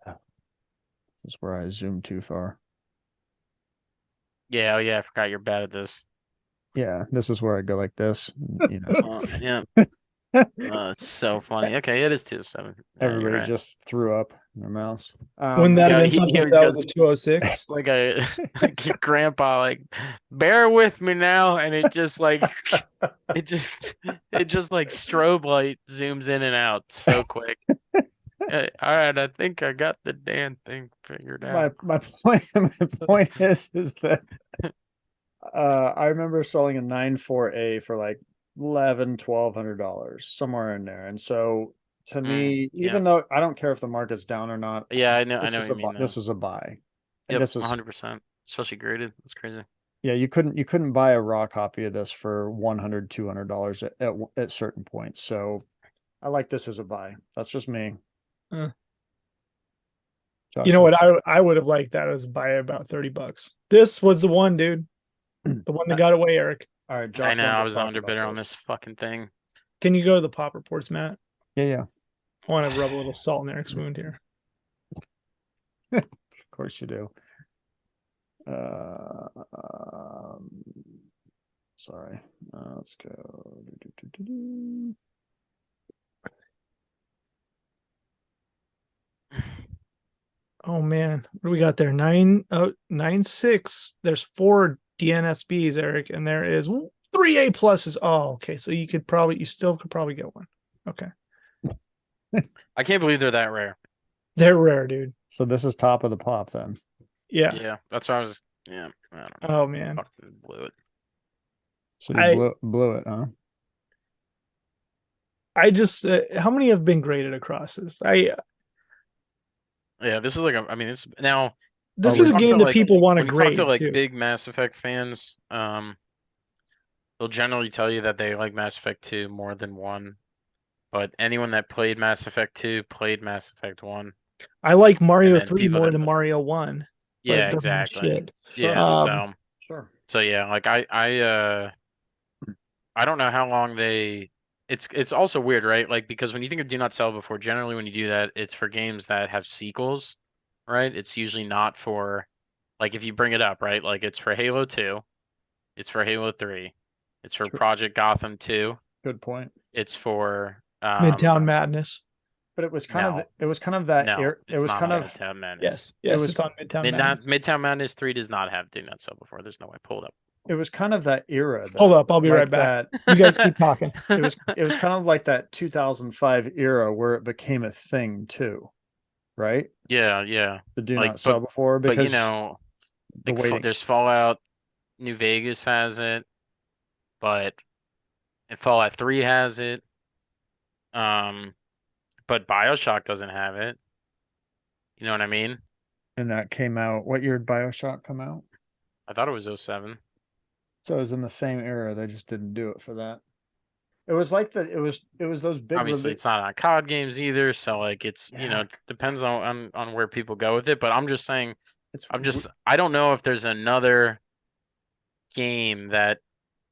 Speaker 1: Oh. This is where I zoomed too far.
Speaker 3: Yeah, I forgot you're bad at this.
Speaker 1: Yeah, this is where I go like this. You know.
Speaker 3: Yeah. It's so funny. Okay, it is 207.
Speaker 1: Everybody right. Just threw up in their mouths.
Speaker 2: Wouldn't that have been something that was a 206?
Speaker 3: Like your grandpa, like, bear with me now, and it just like it just like strobe light zooms in and out so quick. All right, I think I got the damn thing figured out.
Speaker 1: My point is that I remember selling a 9.4A for like $1,100-$1,200 somewhere in there, and so to me, even though I don't care if the market's down or not,
Speaker 3: I know what you mean.
Speaker 1: This is a buy.
Speaker 3: Yep, this is 100%, especially graded. That's crazy.
Speaker 1: Yeah, you couldn't buy a raw copy of this for $100, $200 at certain points. So I like this as a buy. That's just me.
Speaker 2: Uh,
Speaker 1: Josh
Speaker 2: you know
Speaker 1: says,
Speaker 2: what? I would have liked that as buy about $30. This was the one, dude. The one that got away, Eric.
Speaker 1: all right,
Speaker 3: I
Speaker 1: Josh
Speaker 3: know,
Speaker 1: wanted
Speaker 3: I
Speaker 1: to
Speaker 3: was the
Speaker 1: talk about
Speaker 3: underbidder on
Speaker 1: this.
Speaker 3: this fucking thing.
Speaker 2: Can you go to the pop reports, Matt?
Speaker 1: Yeah, yeah.
Speaker 2: I want to rub a little salt in Eric's wound here.
Speaker 1: Of course you do. Uh, um, sorry. Let's go.
Speaker 2: Oh man, what do we got there? 9.6. There's 4 DNSBs, Eric, and there is 3 A pluses. Oh, okay. So you still could probably get one. Okay.
Speaker 3: I can't believe they're that rare.
Speaker 2: They're rare, dude.
Speaker 1: So this is top of the pop then.
Speaker 2: Yeah.
Speaker 3: Yeah, that's why I was. Yeah, I don't know.
Speaker 2: Oh man.
Speaker 3: Fucking blew it.
Speaker 1: So you blew it, huh?
Speaker 2: I just how many have been graded across this?
Speaker 3: Yeah, this is like I mean, it's now.
Speaker 2: This
Speaker 1: Are
Speaker 2: is
Speaker 1: we-
Speaker 2: a game that
Speaker 3: like,
Speaker 2: people want to
Speaker 3: when you talk to
Speaker 2: grade
Speaker 3: like
Speaker 2: too.
Speaker 3: big Mass Effect fans, they'll generally tell you that they like Mass Effect 2 more than 1. But anyone that played Mass Effect 2 played Mass Effect 1.
Speaker 2: I like
Speaker 3: And
Speaker 2: Mario
Speaker 3: then
Speaker 2: 3
Speaker 3: people
Speaker 2: more
Speaker 3: that
Speaker 2: than Mario 1, but
Speaker 3: yeah,
Speaker 2: it doesn't mean
Speaker 3: exactly.
Speaker 2: shit.
Speaker 3: Yeah,
Speaker 1: Sure.
Speaker 3: so yeah, like I don't know how long they it's also weird, right? Like because when you think of do not sell before, generally when you do that, it's for games that have sequels, right? It's usually not for like if you bring it up, right? Like it's for Halo 2, it's for Halo 3, it's for
Speaker 1: True.
Speaker 3: Project Gotham 2,
Speaker 1: Good point.
Speaker 3: it's for
Speaker 2: Midtown Madness.
Speaker 1: But it was
Speaker 3: no,
Speaker 1: kind of that
Speaker 3: no,
Speaker 1: it
Speaker 3: it's
Speaker 1: was
Speaker 3: not
Speaker 1: kind
Speaker 3: on
Speaker 1: of
Speaker 3: Midtown Madness.
Speaker 2: Yes,
Speaker 1: it
Speaker 2: yes,
Speaker 1: was
Speaker 2: it's on Midtown Madness.
Speaker 3: Midtown Madness 3 does not have Do Not Sell before. There's no way. Pull it
Speaker 1: it was kind of that era though.
Speaker 2: Hold up, I'll be
Speaker 1: like
Speaker 2: right back.
Speaker 1: that
Speaker 2: You guys keep talking.
Speaker 1: it was kind of like that 2005 era where it became a thing too, right?
Speaker 3: Yeah, yeah.
Speaker 1: The do
Speaker 3: Like,
Speaker 1: not sell before
Speaker 3: but you
Speaker 1: because
Speaker 3: know,
Speaker 1: the
Speaker 3: like
Speaker 1: waiting.
Speaker 3: there's Fallout New Vegas has it, but and Fallout 3 has it. Um, but BioShock doesn't have it. You know what I mean?
Speaker 1: And that came out. What year did BioShock come out?
Speaker 3: I thought it was '07.
Speaker 1: So it was in the same era. They just didn't do it for that. It was like that. It was those big
Speaker 3: Obviously, it's not on COD games either, so like it's
Speaker 1: Yeah,
Speaker 3: it depends on where people go with it. But I'm just saying,
Speaker 1: it's
Speaker 3: I don't know if there's another game that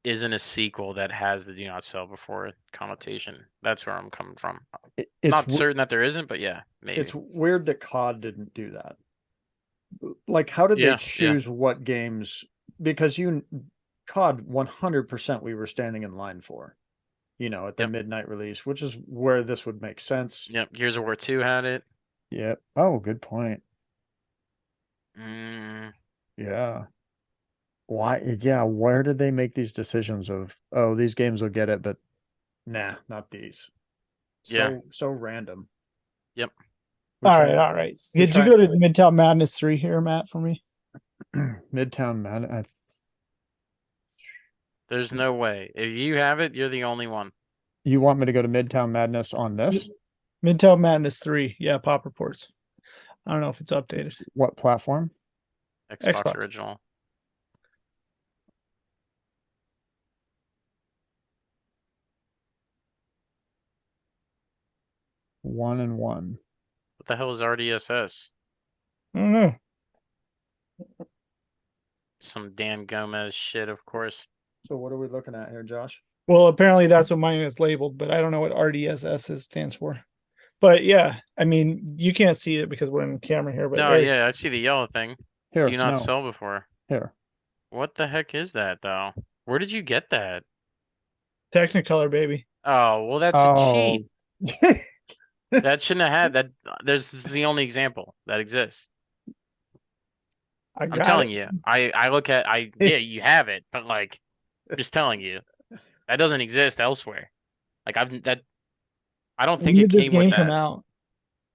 Speaker 3: isn't a sequel that has the do not sell before connotation. That's where I'm coming from.
Speaker 1: it's
Speaker 3: Not certain that there isn't, but yeah,
Speaker 1: it's
Speaker 3: maybe.
Speaker 1: weird that COD didn't do that. Like, how did they
Speaker 3: Yeah, yeah,
Speaker 1: choose what games? Because COD 100% we were standing in line for, at the
Speaker 3: yep,
Speaker 1: midnight release, which is where this would make sense.
Speaker 3: yep. Gears of War 2 had it.
Speaker 1: Yep. Oh, good point.
Speaker 3: Mm,
Speaker 1: Yeah. Why? Yeah. Where did they make these decisions of, oh, these games will get it, but nah, not these.
Speaker 3: yeah,
Speaker 1: So random.
Speaker 3: yep.
Speaker 1: We
Speaker 2: All
Speaker 1: try,
Speaker 2: right, all right.
Speaker 1: we
Speaker 2: Did you
Speaker 1: try
Speaker 2: go to Midtown Madness 3 here, Matt, for me?
Speaker 1: Midtown Man.
Speaker 3: There's no way. If you have it, you're the only one.
Speaker 1: You want me to go to Midtown Madness on this?
Speaker 2: Midtown Madness 3. Yeah, pop reports. I don't know if it's updated.
Speaker 1: What platform?
Speaker 3: Xbox
Speaker 2: Xbox.
Speaker 3: original.
Speaker 1: One and one.
Speaker 3: What the hell is RDSS?
Speaker 2: I don't know.
Speaker 3: Some Dan Gomez shit, of course.
Speaker 1: So what are we looking at here, Josh?
Speaker 2: Well, apparently that's what mine is labeled, but I don't know what RDSS stands for. But yeah, I mean, you can't see it because we're in the camera here. But
Speaker 3: No, yeah, I see the yellow thing.
Speaker 1: Here,
Speaker 3: Do not
Speaker 1: no,
Speaker 3: sell before.
Speaker 1: here.
Speaker 3: What the heck is that, though? Where did you get that?
Speaker 2: Technicolor, baby.
Speaker 3: Oh, well, that's a
Speaker 1: Oh,
Speaker 3: cheat. That shouldn't have had that. This is the only example that exists.
Speaker 2: I
Speaker 3: I'm
Speaker 2: got
Speaker 3: telling
Speaker 2: it.
Speaker 3: you. I look at yeah, you have it, but like, just telling you, that doesn't exist elsewhere. Like I don't
Speaker 2: When
Speaker 3: think it
Speaker 2: did this
Speaker 3: came with
Speaker 2: game come
Speaker 3: that.
Speaker 2: out?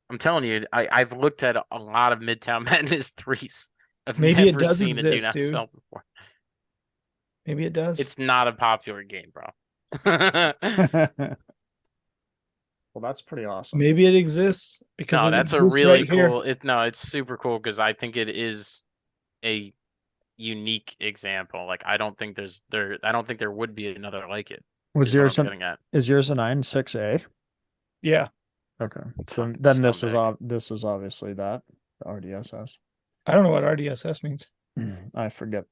Speaker 3: I'm telling you, I've looked at a lot of Midtown Madness threes. I've
Speaker 2: Maybe it
Speaker 3: never
Speaker 2: does
Speaker 3: seen a do
Speaker 2: exist,
Speaker 3: not
Speaker 2: dude.
Speaker 3: sell before.
Speaker 2: Maybe it does.
Speaker 3: It's not a popular game, bro.
Speaker 1: well, that's pretty awesome.
Speaker 2: Maybe it exists because
Speaker 3: No,
Speaker 2: it
Speaker 3: that's a
Speaker 2: exists
Speaker 3: really
Speaker 2: right here.
Speaker 3: cool. It's super cool because I think it is a unique example. Like I don't think I don't think there would be another like it.
Speaker 1: Was
Speaker 3: Is what
Speaker 1: yours
Speaker 3: I'm
Speaker 1: an
Speaker 3: getting at.
Speaker 1: is yours a 9.6A?
Speaker 2: Yeah.
Speaker 1: Okay. So then
Speaker 3: Scumbag.
Speaker 1: this is obviously that the RDSS.
Speaker 2: I don't know what RDSS means.
Speaker 1: I forget.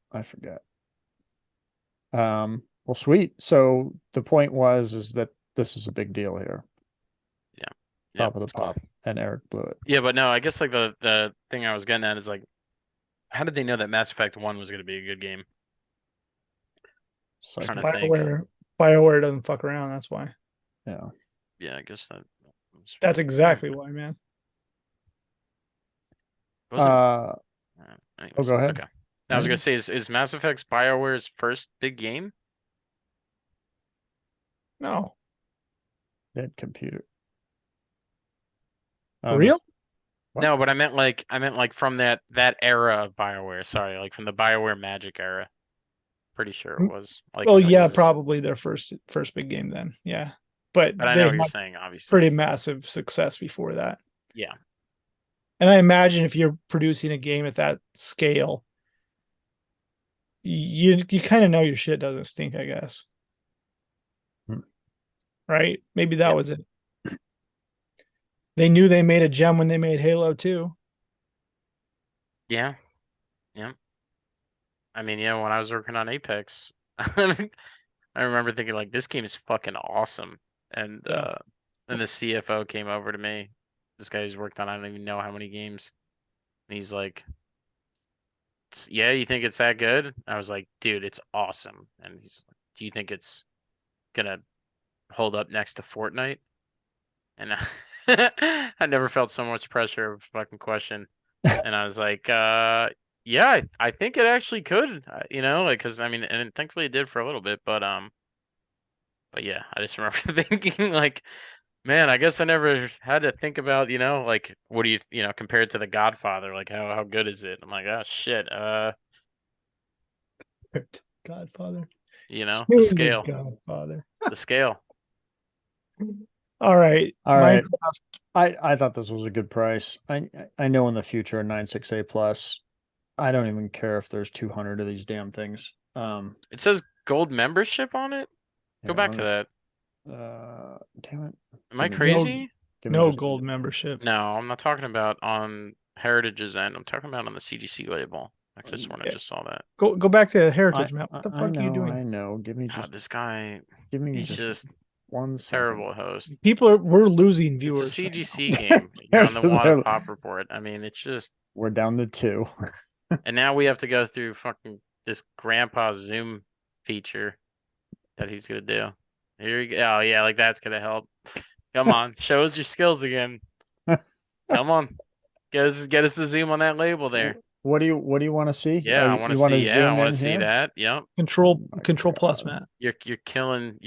Speaker 1: Well, sweet. So the point is that this is a big deal here.
Speaker 3: Yeah.
Speaker 1: Top
Speaker 3: Yep.
Speaker 1: of the pop, and Eric blew it.
Speaker 3: Yeah, but no, I guess like the thing I was getting at is like, how did they know that Mass Effect 1 was going to be a good game?
Speaker 1: Psych.
Speaker 3: Trying to think.
Speaker 2: BioWare doesn't fuck around. That's why.
Speaker 1: Yeah.
Speaker 3: Yeah, I guess that was
Speaker 2: That's
Speaker 3: really-
Speaker 2: exactly why, man.
Speaker 3: Was it?
Speaker 1: Oh,
Speaker 3: Anyways,
Speaker 1: go ahead.
Speaker 3: okay. Now, I was gonna say, is Mass Effect's BioWare's first big game?
Speaker 2: No.
Speaker 1: Dead computer.
Speaker 2: For real?
Speaker 1: What?
Speaker 3: No, but I meant like from that era of BioWare. Sorry, like from the BioWare Magic era. Pretty sure it was. Like,
Speaker 2: Well,
Speaker 3: like
Speaker 2: yeah,
Speaker 3: is,
Speaker 2: probably their first big game then. Yeah. But
Speaker 3: but I
Speaker 2: they
Speaker 3: know
Speaker 2: had
Speaker 3: what you're saying, obviously.
Speaker 2: pretty massive success before that.
Speaker 3: Yeah.
Speaker 2: And I imagine if you're producing a game at that scale, you kind of know your shit doesn't stink, I guess.
Speaker 1: Hmm.
Speaker 2: Right? Maybe that
Speaker 3: Yep.
Speaker 2: was it. They knew they made a gem when they made Halo 2.
Speaker 3: Yeah. Yeah. I mean, yeah, when I was working on Apex, I remember thinking like this game is fucking awesome. And
Speaker 2: Yeah.
Speaker 3: then the CFO came over to me. This guy who's worked on I don't even know how many games. And he's like, yeah, you think it's that good? I was like, dude, it's awesome. And he's like, do you think it's gonna hold up next to Fortnite? And I never felt so much pressure of a fucking question. And I was like, yeah, I think it actually could, you know, like, cause I mean, and thankfully it did for a little bit, but yeah, I just remember thinking like, man, I guess I never had to think about, you know, like, what do you know, compared to The Godfather, like how good is it? I'm like, oh shit,
Speaker 2: Godfather.
Speaker 3: you know, the
Speaker 2: Killing the
Speaker 3: scale,
Speaker 2: Godfather.
Speaker 3: the scale.
Speaker 2: All right.
Speaker 1: All right.
Speaker 2: Minecraft.
Speaker 1: I thought this was a good price. I know in the future a 9.6A plus, I don't even care if there's 200 of these damn things.
Speaker 3: It says gold membership on it. Go
Speaker 1: Here,
Speaker 3: back
Speaker 1: let
Speaker 3: to
Speaker 1: me,
Speaker 3: that.
Speaker 1: damn it.
Speaker 3: Am I
Speaker 1: Give me just-
Speaker 3: crazy?
Speaker 1: Give me
Speaker 2: No
Speaker 1: just a-
Speaker 2: gold membership.
Speaker 3: No, I'm not talking about on Heritage's end. I'm talking about on the CGC label. I could have sworn I
Speaker 2: Yeah.
Speaker 3: just saw that.
Speaker 2: Go back to the heritage map. What the
Speaker 1: I
Speaker 2: fuck are you doing?
Speaker 1: I know.
Speaker 3: God, this guy,
Speaker 1: Give me
Speaker 3: he's
Speaker 1: just
Speaker 3: just
Speaker 1: 1 second.
Speaker 3: terrible host.
Speaker 2: We're losing
Speaker 3: It's
Speaker 2: viewers.
Speaker 3: a
Speaker 2: right now.
Speaker 3: CGC game. You're on the
Speaker 1: They're-
Speaker 3: Water Pop report. I mean, it's just,
Speaker 1: We're down to 2.
Speaker 3: and now we have to go through fucking this grandpa Zoom feature that he's gonna do. Here you go. Oh yeah, like that's gonna help. Come on, show us your skills again. Come on, get us to zoom on that label there.
Speaker 1: What do you want to see?
Speaker 3: Yeah, I want to see. Yeah, I want to see that. Yep.
Speaker 2: Control
Speaker 1: my
Speaker 2: plus,
Speaker 1: God.
Speaker 2: Matt.
Speaker 3: You're killing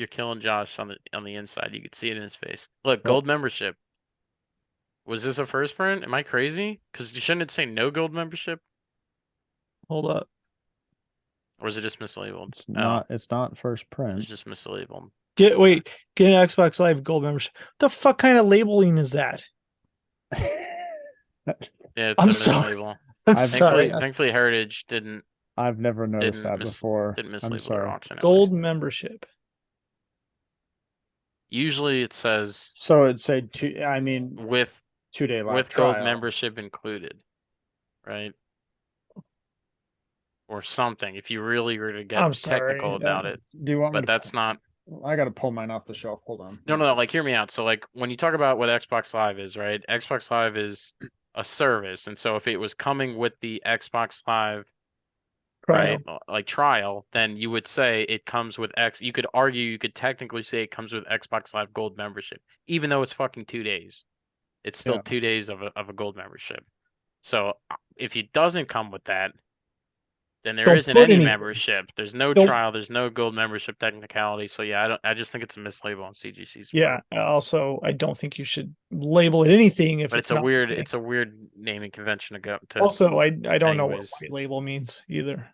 Speaker 3: Josh on the inside. You could see it in his face. Look,
Speaker 1: Well-
Speaker 3: gold membership. Was this a first print? Am I crazy? Because you shouldn't it say no gold membership,
Speaker 2: Hold up.
Speaker 3: or is it just mislabeled?
Speaker 1: It's not first
Speaker 3: It's
Speaker 1: print.
Speaker 3: just mislabeled.
Speaker 2: Get an Xbox Live gold membership. What the fuck kind of labeling is that?
Speaker 3: Yeah, it's
Speaker 2: I'm
Speaker 3: a
Speaker 2: sorry.
Speaker 3: mislabel.
Speaker 2: I'm
Speaker 1: I've-
Speaker 2: sorry.
Speaker 3: Thankfully, Heritage didn't
Speaker 1: I've never noticed
Speaker 3: Didn't
Speaker 1: that
Speaker 3: mis-
Speaker 1: before.
Speaker 3: didn't
Speaker 1: I'm
Speaker 3: mislabel their
Speaker 1: sorry.
Speaker 3: auction. at
Speaker 2: Gold
Speaker 3: least.
Speaker 2: membership.
Speaker 3: Usually it says
Speaker 1: So it'd say two. I mean,
Speaker 3: with
Speaker 1: 2-day live
Speaker 3: with
Speaker 1: trial.
Speaker 3: gold membership included, right? Or something. If you really were to get
Speaker 2: I'm sorry.
Speaker 3: technical about it,
Speaker 1: Do you want me
Speaker 3: but
Speaker 1: to?
Speaker 3: that's not.
Speaker 1: I got to pull mine off the shelf. Hold on.
Speaker 3: No. Like, hear me out. So, like, when you talk about what Xbox Live is, right? Xbox Live is a service, and so if it was coming with the Xbox Live,
Speaker 2: Trial.
Speaker 3: right, like trial, then you would say it comes with X. You could argue, you could technically say it comes with Xbox Live Gold membership, even though it's fucking 2 days. It's still
Speaker 1: Yeah.
Speaker 3: 2 days of a gold membership. So if it doesn't come with that, then there
Speaker 2: Don't
Speaker 3: isn't
Speaker 2: put
Speaker 3: any
Speaker 2: anything.
Speaker 3: membership. There's no
Speaker 2: Don't-
Speaker 3: trial. There's no gold membership technicality. So yeah, I just think it's a mislabel on CGC's part.
Speaker 2: Yeah. Also, I don't think you should label it anything if
Speaker 3: But
Speaker 2: it's
Speaker 3: it's a
Speaker 2: not
Speaker 3: weird
Speaker 2: okay.
Speaker 3: it's a weird naming convention to go to.
Speaker 2: Also, I don't know what
Speaker 3: anyways.
Speaker 2: white label means either.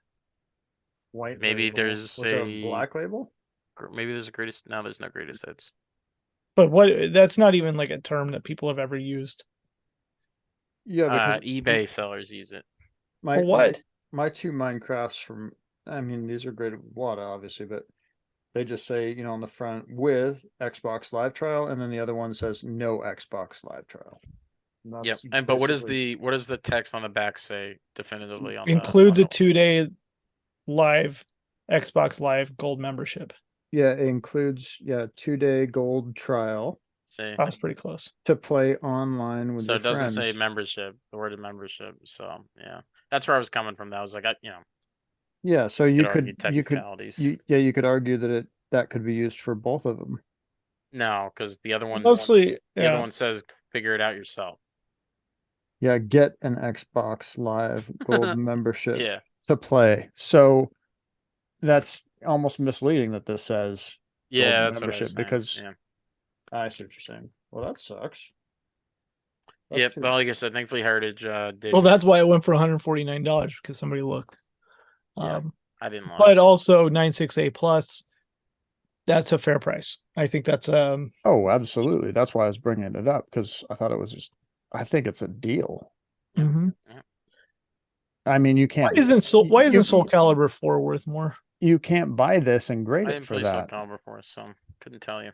Speaker 1: White.
Speaker 3: Maybe
Speaker 1: label.
Speaker 3: there's
Speaker 1: Was there
Speaker 3: a-
Speaker 1: black label.
Speaker 3: Maybe there's a greatest. Now there's no greatest hits.
Speaker 2: But that's not even like a term that people have ever used.
Speaker 1: Yeah, because
Speaker 3: eBay sellers use it.
Speaker 2: For what?
Speaker 1: my two Minecrafts from, I mean, these are graded with WADA, obviously, but they just say, on the front with Xbox Live Trial, and then the other one says no Xbox Live Trial. And
Speaker 3: Yep.
Speaker 1: that's
Speaker 3: And but what does
Speaker 1: basically,
Speaker 3: the text on the back say definitively on the
Speaker 2: Includes a
Speaker 3: bundle?
Speaker 2: 2-day live Xbox Live Gold membership.
Speaker 1: yeah, it includes, 2-day gold trial
Speaker 3: See,
Speaker 2: That was pretty close.
Speaker 1: to play online with
Speaker 3: so
Speaker 1: your
Speaker 3: it doesn't say
Speaker 1: friends.
Speaker 3: membership, the word of membership. So yeah, that's where I was coming from. That was like,
Speaker 1: Yeah, so
Speaker 3: could argue technicalities.
Speaker 1: you could argue that could be used for both of them.
Speaker 3: No, because
Speaker 2: Mostly,
Speaker 3: the other
Speaker 2: yeah.
Speaker 3: one says figure it out yourself.
Speaker 1: Yeah, get an Xbox Live gold membership
Speaker 3: Yeah.
Speaker 1: to play. So that's almost misleading that this says gold
Speaker 3: Yeah, that's what I
Speaker 1: membership
Speaker 3: was saying.
Speaker 1: because
Speaker 3: Yeah.
Speaker 1: I see what you're saying. Well, that sucks. That's
Speaker 3: Yep.
Speaker 1: too.
Speaker 3: Well, like I said, thankfully Heritage did.
Speaker 2: Well, that's why it went for $149 because somebody looked.
Speaker 3: Yeah, I didn't look.
Speaker 2: But also 96A plus, that's a fair price. I think that's
Speaker 1: Oh, absolutely. That's why I was bringing it up because I thought it was just. I think it's a deal.
Speaker 2: mhm.
Speaker 1: I mean, you
Speaker 2: Why
Speaker 1: can't.
Speaker 2: isn't Soul Calibur 4 worth more?
Speaker 1: You can't buy this and grade
Speaker 3: I
Speaker 1: it
Speaker 3: didn't
Speaker 1: for
Speaker 3: play Soul
Speaker 1: that.
Speaker 3: Calibur before, so couldn't tell you.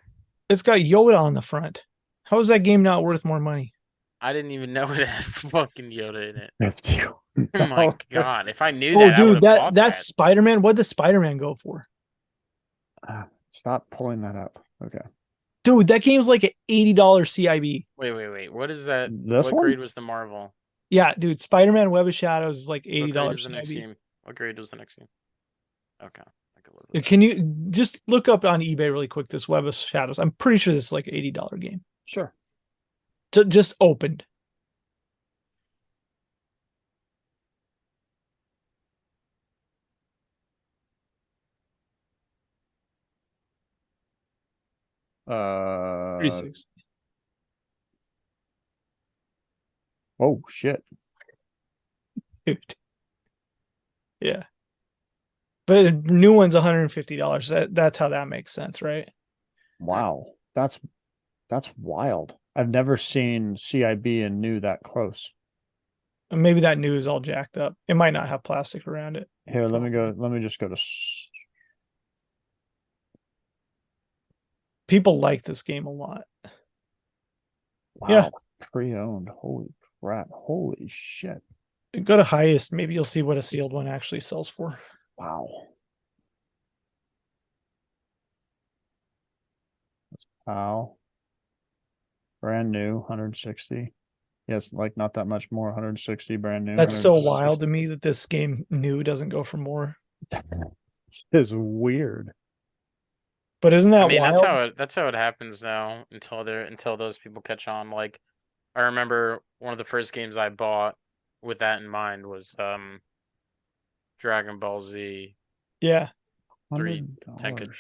Speaker 2: It's got Yoda on the front. How is that game not worth more money?
Speaker 3: I didn't even know it had fucking Yoda in it.
Speaker 1: $52.
Speaker 3: Oh my god! If I knew
Speaker 2: Oh,
Speaker 3: that, I would
Speaker 2: dude,
Speaker 3: have bought
Speaker 2: that's
Speaker 3: that.
Speaker 2: Spider-Man. What does Spider-Man go for?
Speaker 1: Stop pulling that up. Okay.
Speaker 2: Dude, that game's like an $80 CIB.
Speaker 3: Wait. What is that?
Speaker 1: This
Speaker 3: What
Speaker 1: one?
Speaker 3: grade was the Marvel?
Speaker 2: Yeah, dude, Spider-Man Web of Shadows is like
Speaker 3: What grade is
Speaker 2: $80
Speaker 3: the next
Speaker 2: CIB.
Speaker 3: game? What grade was the next game? Okay. I could live with that.
Speaker 2: Can you just look up on eBay really quick this Web of Shadows? I'm pretty sure this is like an $80 game.
Speaker 1: Sure.
Speaker 2: Just opened.
Speaker 1: Uh
Speaker 2: 36.
Speaker 1: oh shit.
Speaker 2: Dude. Yeah. But a new one's $150. That's how that makes sense, right?
Speaker 1: Wow. That's wild. I've never seen CIB and new that close.
Speaker 2: And maybe that new is all jacked up. It might not have plastic around it.
Speaker 1: Here, let me just go to
Speaker 2: People like this game a lot.
Speaker 1: wow.
Speaker 2: Yeah.
Speaker 1: Pre-owned. Holy crap. Holy shit.
Speaker 2: Go to highest. Maybe you'll see what a sealed one actually sells for.
Speaker 1: Wow. That's wow. Brand new, 160. Yes, like not that much more, 160 brand new.
Speaker 2: That's so
Speaker 1: 160.
Speaker 2: wild to me that this game new doesn't go for more.
Speaker 1: This is weird.
Speaker 2: But isn't that
Speaker 3: I mean,
Speaker 2: wild?
Speaker 3: that's how it happens now until those people catch on. Like, I remember one of the first games I bought with that in mind was Dragon Ball Z
Speaker 2: Yeah.
Speaker 3: 3
Speaker 1: $100.
Speaker 3: Tenkaichi.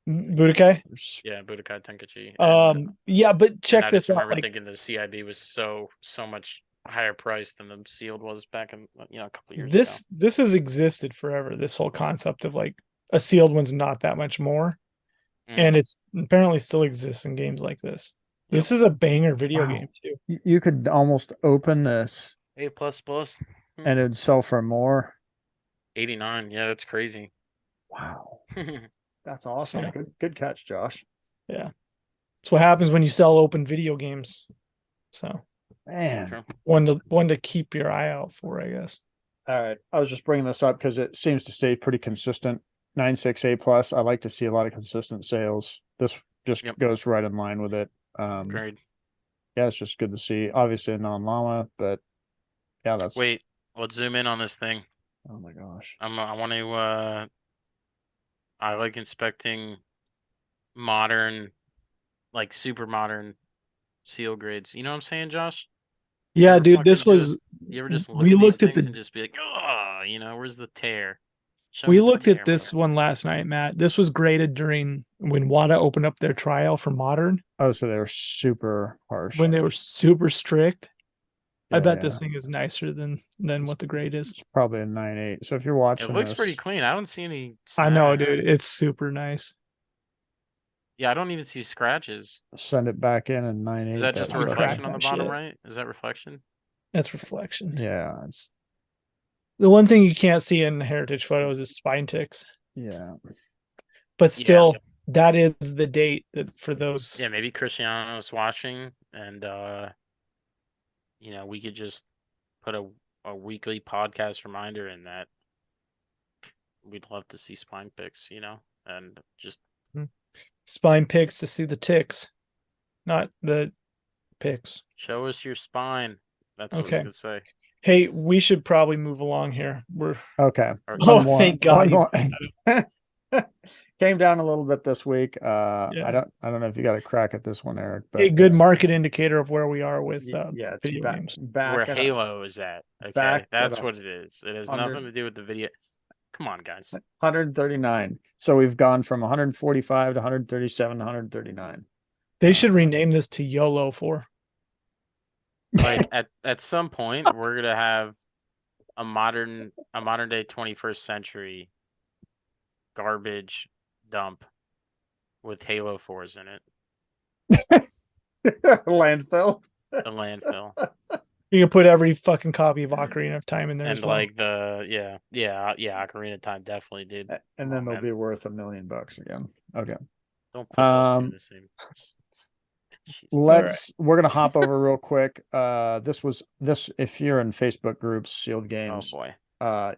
Speaker 2: Budokai.
Speaker 3: Yeah, Budokai Tenkaichi. And
Speaker 2: Yeah, but
Speaker 3: and
Speaker 2: check
Speaker 3: I
Speaker 2: this
Speaker 3: just
Speaker 2: out.
Speaker 3: remember
Speaker 2: Like
Speaker 3: thinking the CIB was so much higher priced than the sealed was back in a couple years
Speaker 2: this has existed forever. This whole concept of like a sealed one's not that much more.
Speaker 3: ago.
Speaker 2: And it's apparently still exists in games like this. This is a banger video
Speaker 1: Wow.
Speaker 2: game too.
Speaker 1: You could almost open this
Speaker 3: A plus plus.
Speaker 1: and it'd sell for more.
Speaker 3: 89. Yeah, that's crazy.
Speaker 1: Wow. That's awesome.
Speaker 2: Yeah.
Speaker 1: Good catch, Josh.
Speaker 2: Yeah. That's what happens when you sell open video games. So
Speaker 1: Man.
Speaker 3: True.
Speaker 2: one to keep your eye out for, I guess.
Speaker 1: All right. I was just bringing this up because it seems to stay pretty consistent. 96A plus. I like to see a lot of consistent sales. This just
Speaker 3: Yep.
Speaker 1: goes right in line with it.
Speaker 3: Agreed.
Speaker 1: Yeah, it's just good to see. Obviously a non-llama, but yeah, that's
Speaker 3: Wait, let's zoom in on this thing.
Speaker 1: oh my gosh.
Speaker 3: I want to I like inspecting modern, like super modern seal grades. You know what I'm saying, Josh? You
Speaker 2: Yeah,
Speaker 3: ever
Speaker 2: dude, this
Speaker 3: fucking
Speaker 2: was
Speaker 3: you ever just look
Speaker 2: we
Speaker 3: at these
Speaker 2: looked at
Speaker 3: things
Speaker 2: the
Speaker 3: and just be like, oh, where's the tear? Show
Speaker 2: we
Speaker 3: me the
Speaker 2: looked at
Speaker 3: tear,
Speaker 2: this
Speaker 3: mother-"
Speaker 2: one last night, Matt. This was graded during when WADA opened up their trial for modern,
Speaker 1: Oh, so they were super harsh.
Speaker 2: when they were super strict. I
Speaker 1: Yeah,
Speaker 2: bet
Speaker 1: yeah.
Speaker 2: this thing is nicer than what the grade is.
Speaker 1: It's probably a 9.8. So if you're
Speaker 3: It
Speaker 1: watching
Speaker 3: looks
Speaker 1: this,
Speaker 3: pretty clean. I don't see any
Speaker 2: I know,
Speaker 3: snags.
Speaker 2: dude. It's super nice.
Speaker 3: Yeah, I don't even see scratches.
Speaker 1: send it back in and 9.8.
Speaker 3: Is that just a
Speaker 2: I'm
Speaker 1: sucker.
Speaker 3: reflection
Speaker 2: cracking
Speaker 3: on the
Speaker 2: that
Speaker 3: bottom
Speaker 2: shit.
Speaker 3: right? Is that reflection?
Speaker 2: That's reflection.
Speaker 1: Yeah, it's
Speaker 2: The one thing you can't see in heritage photos is spine ticks,
Speaker 1: Yeah.
Speaker 2: but still, that is the date that for those.
Speaker 3: Yeah, maybe Cristiano's watching, and we could just put a weekly podcast reminder in that we'd love to see spine pics, and just
Speaker 2: Spine pics to see the ticks, not the pics.
Speaker 3: show us your spine. That's what
Speaker 2: Okay.
Speaker 3: we could say.
Speaker 2: Hey, we should probably move along here. We're
Speaker 1: Okay.
Speaker 2: Oh, thank God.
Speaker 1: One more. Came down a little bit this week. I
Speaker 2: Yeah.
Speaker 1: don't know if you got a crack at this one, Eric, but
Speaker 2: A good market indicator of where we are with
Speaker 1: yeah, it's
Speaker 2: video games.
Speaker 1: back
Speaker 3: Where
Speaker 1: at
Speaker 3: Halo is at. Okay,
Speaker 1: back
Speaker 3: that's
Speaker 1: at
Speaker 3: what it is. It has
Speaker 1: 100
Speaker 3: nothing to do with the video. Come on, guys.
Speaker 1: 139. So we've gone from 145 to 137 to 139.
Speaker 2: They should rename this to YOLO for.
Speaker 3: Like at some point, we're gonna have a modern day 21st century garbage dump with Halo 4s in it.
Speaker 1: Landfill.
Speaker 3: The landfill.
Speaker 2: You can put every fucking copy of Ocarina of Time in there
Speaker 3: And
Speaker 2: as well.
Speaker 3: like Ocarina of Time definitely did.
Speaker 1: And then they'll be worth $1 million again. Okay.
Speaker 3: Don't put those two in the same.
Speaker 1: We're gonna hop over real quick. This if you're in Facebook groups, Sealed Games.
Speaker 3: Oh boy.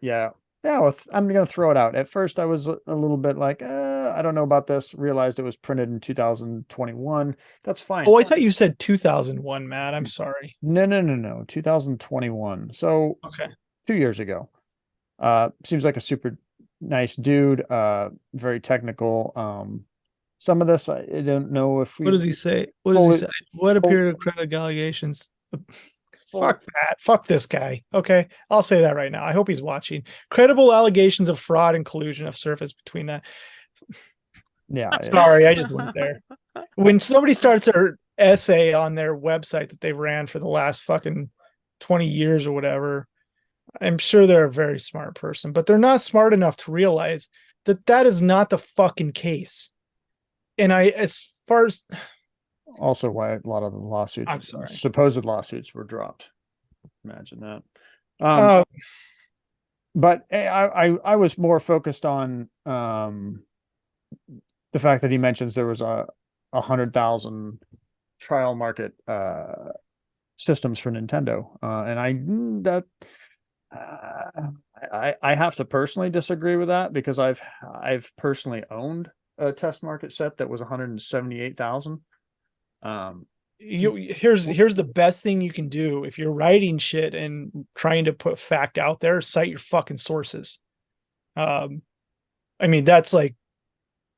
Speaker 1: Yeah. Well, I'm gonna throw it out. At first I was a little bit like, I don't know about this. Realized it was printed in 2021. That's fine.
Speaker 2: Oh, I thought you said 2001, Matt. I'm sorry.
Speaker 1: No. 2021. So
Speaker 2: Okay.
Speaker 1: 2 years ago. Seems like a super nice dude. Very technical. Some of this I don't know if we.
Speaker 2: What does he say? What does he say? What appear to credit allegations? Fuck that. Fuck this guy. Okay. I'll say that right now. I hope he's watching. Credible allegations of fraud and collusion have surfaced between that.
Speaker 1: Yeah.
Speaker 2: Sorry, I just went there. When somebody starts their essay on their website that they ran for the last fucking 20 years or whatever, I'm sure they're a very smart person, but they're not smart enough to realize that that is not the fucking case. And as far as
Speaker 1: also why a lot of the lawsuits,
Speaker 2: I'm sorry,
Speaker 1: supposed lawsuits were dropped. Imagine that. But I was more focused on the fact that he mentions there was a 100,000 trial market systems for Nintendo, and I have to personally disagree with that because I've personally owned a test market set that was 178,000.
Speaker 2: Here's the best thing you can do if you're writing shit and trying to put fact out there, cite your fucking sources. I mean, that's like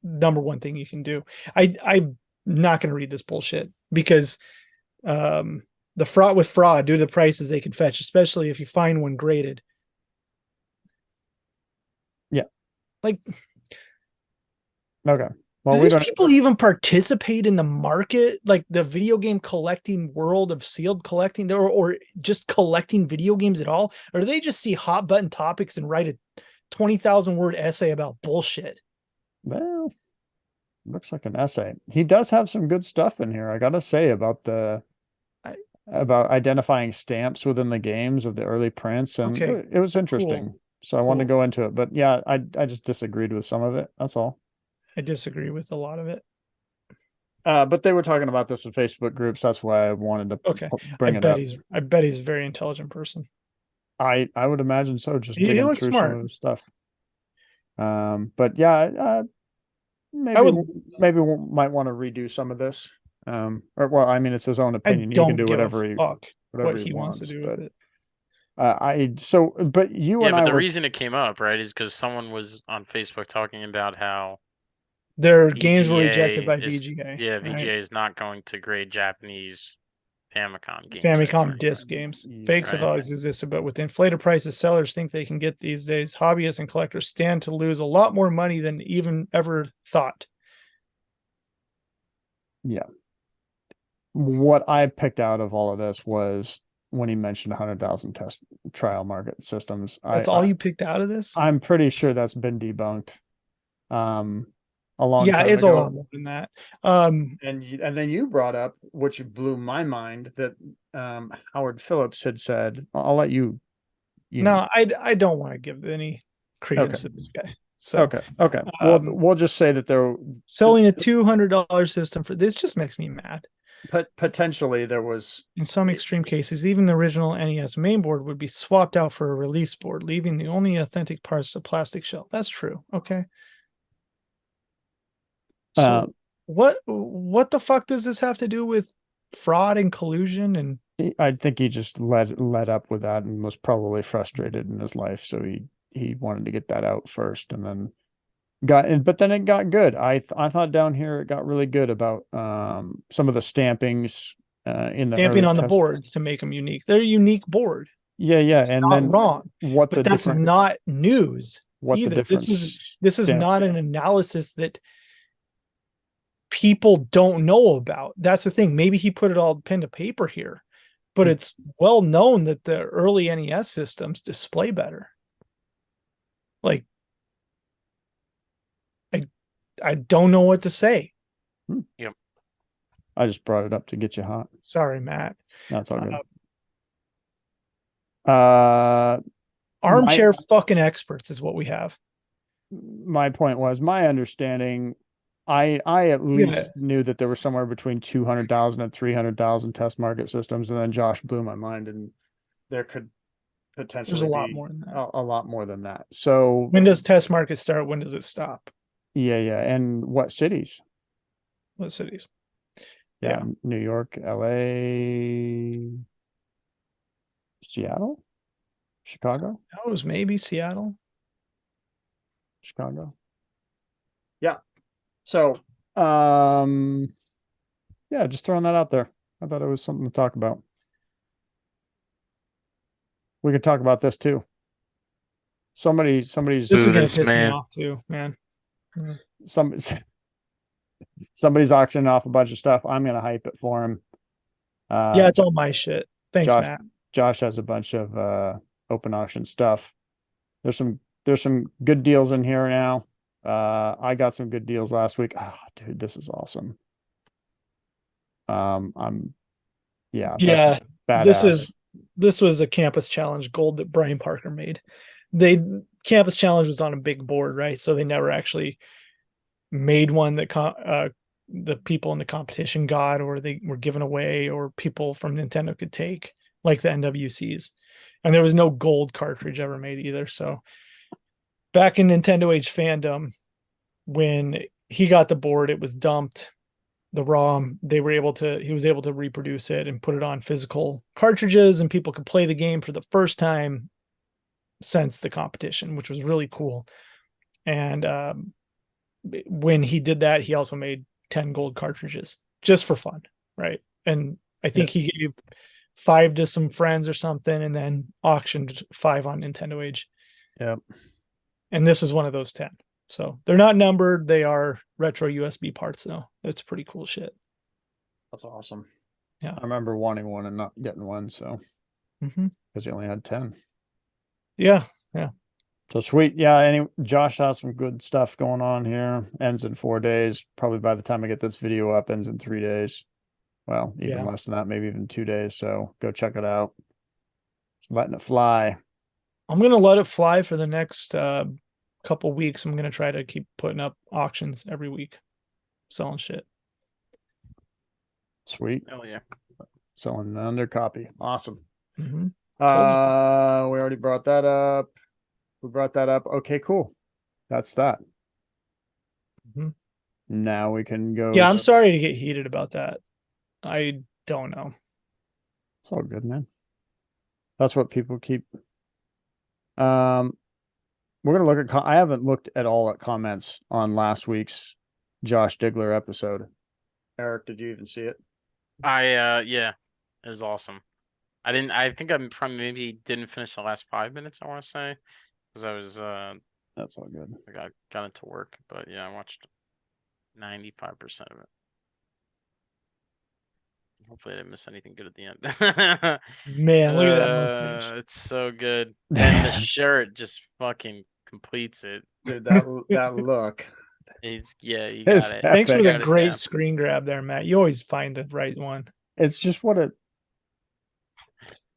Speaker 2: number one thing you can do. I'm not going to read this bullshit because the fraud due to the prices they can fetch, especially if you find one graded.
Speaker 1: Yeah.
Speaker 2: Like,
Speaker 1: okay.
Speaker 2: Well, do these people even participate in the market, like the video game collecting world of sealed collecting, or just collecting video games at all? Or do they just see hot button topics and write a 20,000 word essay about bullshit?
Speaker 1: Well, looks like an essay. He does have some good stuff in here. I gotta say about identifying stamps within the games of the early prints, and it was interesting. Cool. So I wanted to go into it, but yeah, I just disagreed with some of it. That's all.
Speaker 2: I disagree with a lot of it.
Speaker 1: But they were talking about this in Facebook groups. That's why I wanted to bring it up.
Speaker 2: I bet he's a very intelligent person.
Speaker 1: I would imagine so. Just digging through some of his stuff. But yeah, maybe might want to redo some to I mean, it's his own opinion. He can do whatever he wants to do with it. But you and I.
Speaker 3: The reason it came up, right, is because someone was on Facebook talking about how
Speaker 2: their games were rejected by VGA.
Speaker 3: Yeah, VGA is not going to grade Japanese Famicom games.
Speaker 2: Famicom disc games. Fakes have always existed, but with inflated prices sellers think they can get these days, hobbyists and collectors stand to lose a lot more money than even ever thought.
Speaker 1: Yeah. What I picked out of all of this was when he mentioned 100,000 test trial market systems.
Speaker 2: That's all you picked out of this?
Speaker 1: I'm pretty sure that's been debunked.
Speaker 2: It's a lot more than that.
Speaker 1: And then you brought up, which blew my mind, that Howard Phillips had said, I'll let you
Speaker 2: No, I don't want to give any credence to this guy. So
Speaker 1: Okay. We'll just say that there
Speaker 2: selling a $200 system for this just makes me mad.
Speaker 1: potentially there was
Speaker 2: In some extreme cases, even the original NES mainboard would be swapped out for a release board, leaving the only authentic parts a plastic shell. That's true. Okay. So what the fuck does this have to do with fraud and collusion? And
Speaker 1: I think he just led up with that and was probably frustrated in his life, so he wanted to get that out first, and then but then it got good. I thought down here it got really good about some of the stampings in the
Speaker 2: stamping
Speaker 1: early
Speaker 2: on the
Speaker 1: test.
Speaker 2: boards to make them unique. They're a unique board.
Speaker 1: Yeah,
Speaker 2: It's
Speaker 1: and
Speaker 2: not
Speaker 1: then
Speaker 2: wrong,
Speaker 1: what
Speaker 2: but
Speaker 1: the
Speaker 2: that's
Speaker 1: different
Speaker 2: not news
Speaker 1: what the
Speaker 2: either.
Speaker 1: difference
Speaker 2: This is not an analysis that people don't know about. That's the thing. Maybe he put it all pen to paper here, but it's well known that the early NES systems display better. Like, I don't know what to say.
Speaker 3: Yep.
Speaker 1: I just brought it up to get you hot.
Speaker 2: Sorry, Matt.
Speaker 1: That's all good.
Speaker 2: Armchair fucking experts is what we have.
Speaker 1: My point was, my understanding, I at least knew that there were somewhere between 200,000 and 300,000 test market systems, and then Josh blew my mind, and there could potentially
Speaker 2: There's a lot more than that.
Speaker 1: A lot more than that. So
Speaker 2: when does test market start? When does it stop?
Speaker 1: Yeah. And what cities?
Speaker 2: What cities?
Speaker 1: Yeah. New York, LA, Seattle, Chicago.
Speaker 2: That was maybe Seattle.
Speaker 1: Chicago. Yeah. So, yeah, just throwing that out there. I thought it was something to talk about. We could talk about this too. Somebody's
Speaker 2: this is gonna piss me off too, man.
Speaker 1: Somebody's auctioning off a bunch of stuff. I'm gonna hype it for him.
Speaker 2: Yeah, it's all my shit. Thanks, Matt.
Speaker 1: Josh has a bunch of open auction stuff. There's some good deals in here now. I got some good deals last week. Oh, dude, this is awesome.
Speaker 2: This was a campus challenge gold that Brian Parker made. Campus challenge was on a big board, right? So they never actually made one that the people in the competition got, or they were given away, or people from Nintendo could take, like the NWCs. And there was no gold cartridge ever made either. So back in Nintendo Age fandom, when he got the board, it was dumped. The ROM, he was able to reproduce it and put it on physical cartridges, and people could play the game for the first time since the competition, which was really cool. And when he did that, he also made 10 gold cartridges just for fun, right? And I think he gave 5 to some friends or something, and then auctioned 5 on Nintendo Age.
Speaker 1: Yep.
Speaker 2: And this is one of those 10. So they're not numbered. They are retro USB parts, though. It's pretty cool shit.
Speaker 1: That's awesome.
Speaker 2: Yeah.
Speaker 1: I remember wanting one and not getting one, so because you only had 10.
Speaker 2: Yeah.
Speaker 1: So sweet. Yeah, Josh has some good stuff going on here. Ends in 4 days. Probably by the time I get this video up, ends in 3 days. Well, even less than that, maybe even 2 days. So go check it out. Just letting it fly.
Speaker 2: I'm gonna let it fly for the next couple weeks. I'm gonna try to keep putting up auctions every week, selling shit.
Speaker 1: Sweet.
Speaker 3: Oh yeah.
Speaker 1: Selling an under copy. Awesome.
Speaker 2: Mm-hmm.
Speaker 1: We already brought that up. We brought that up. Okay, cool. That's that.
Speaker 2: Mm-hmm.
Speaker 1: Now we can go.
Speaker 2: Yeah, I'm sorry to get heated about that. I don't know.
Speaker 1: It's all good, man. That's what people keep. We're gonna look at. I haven't looked at all at comments on last week's Josh Diggler episode. Eric, did you even see it?
Speaker 3: Yeah, it was awesome. I think I'm probably maybe didn't finish the last 5 minutes, I want to say, because I was
Speaker 1: that's all good.
Speaker 3: I got into work, but yeah, I watched 95% of it. Hopefully I didn't miss anything good at the end.
Speaker 2: Man, look at that mustache.
Speaker 3: It's so good. And the shirt just fucking completes it.
Speaker 1: Dude, that look.
Speaker 3: You got it.
Speaker 2: Thanks for the great screen grab there, Matt. You always find the right one.
Speaker 1: It's just what it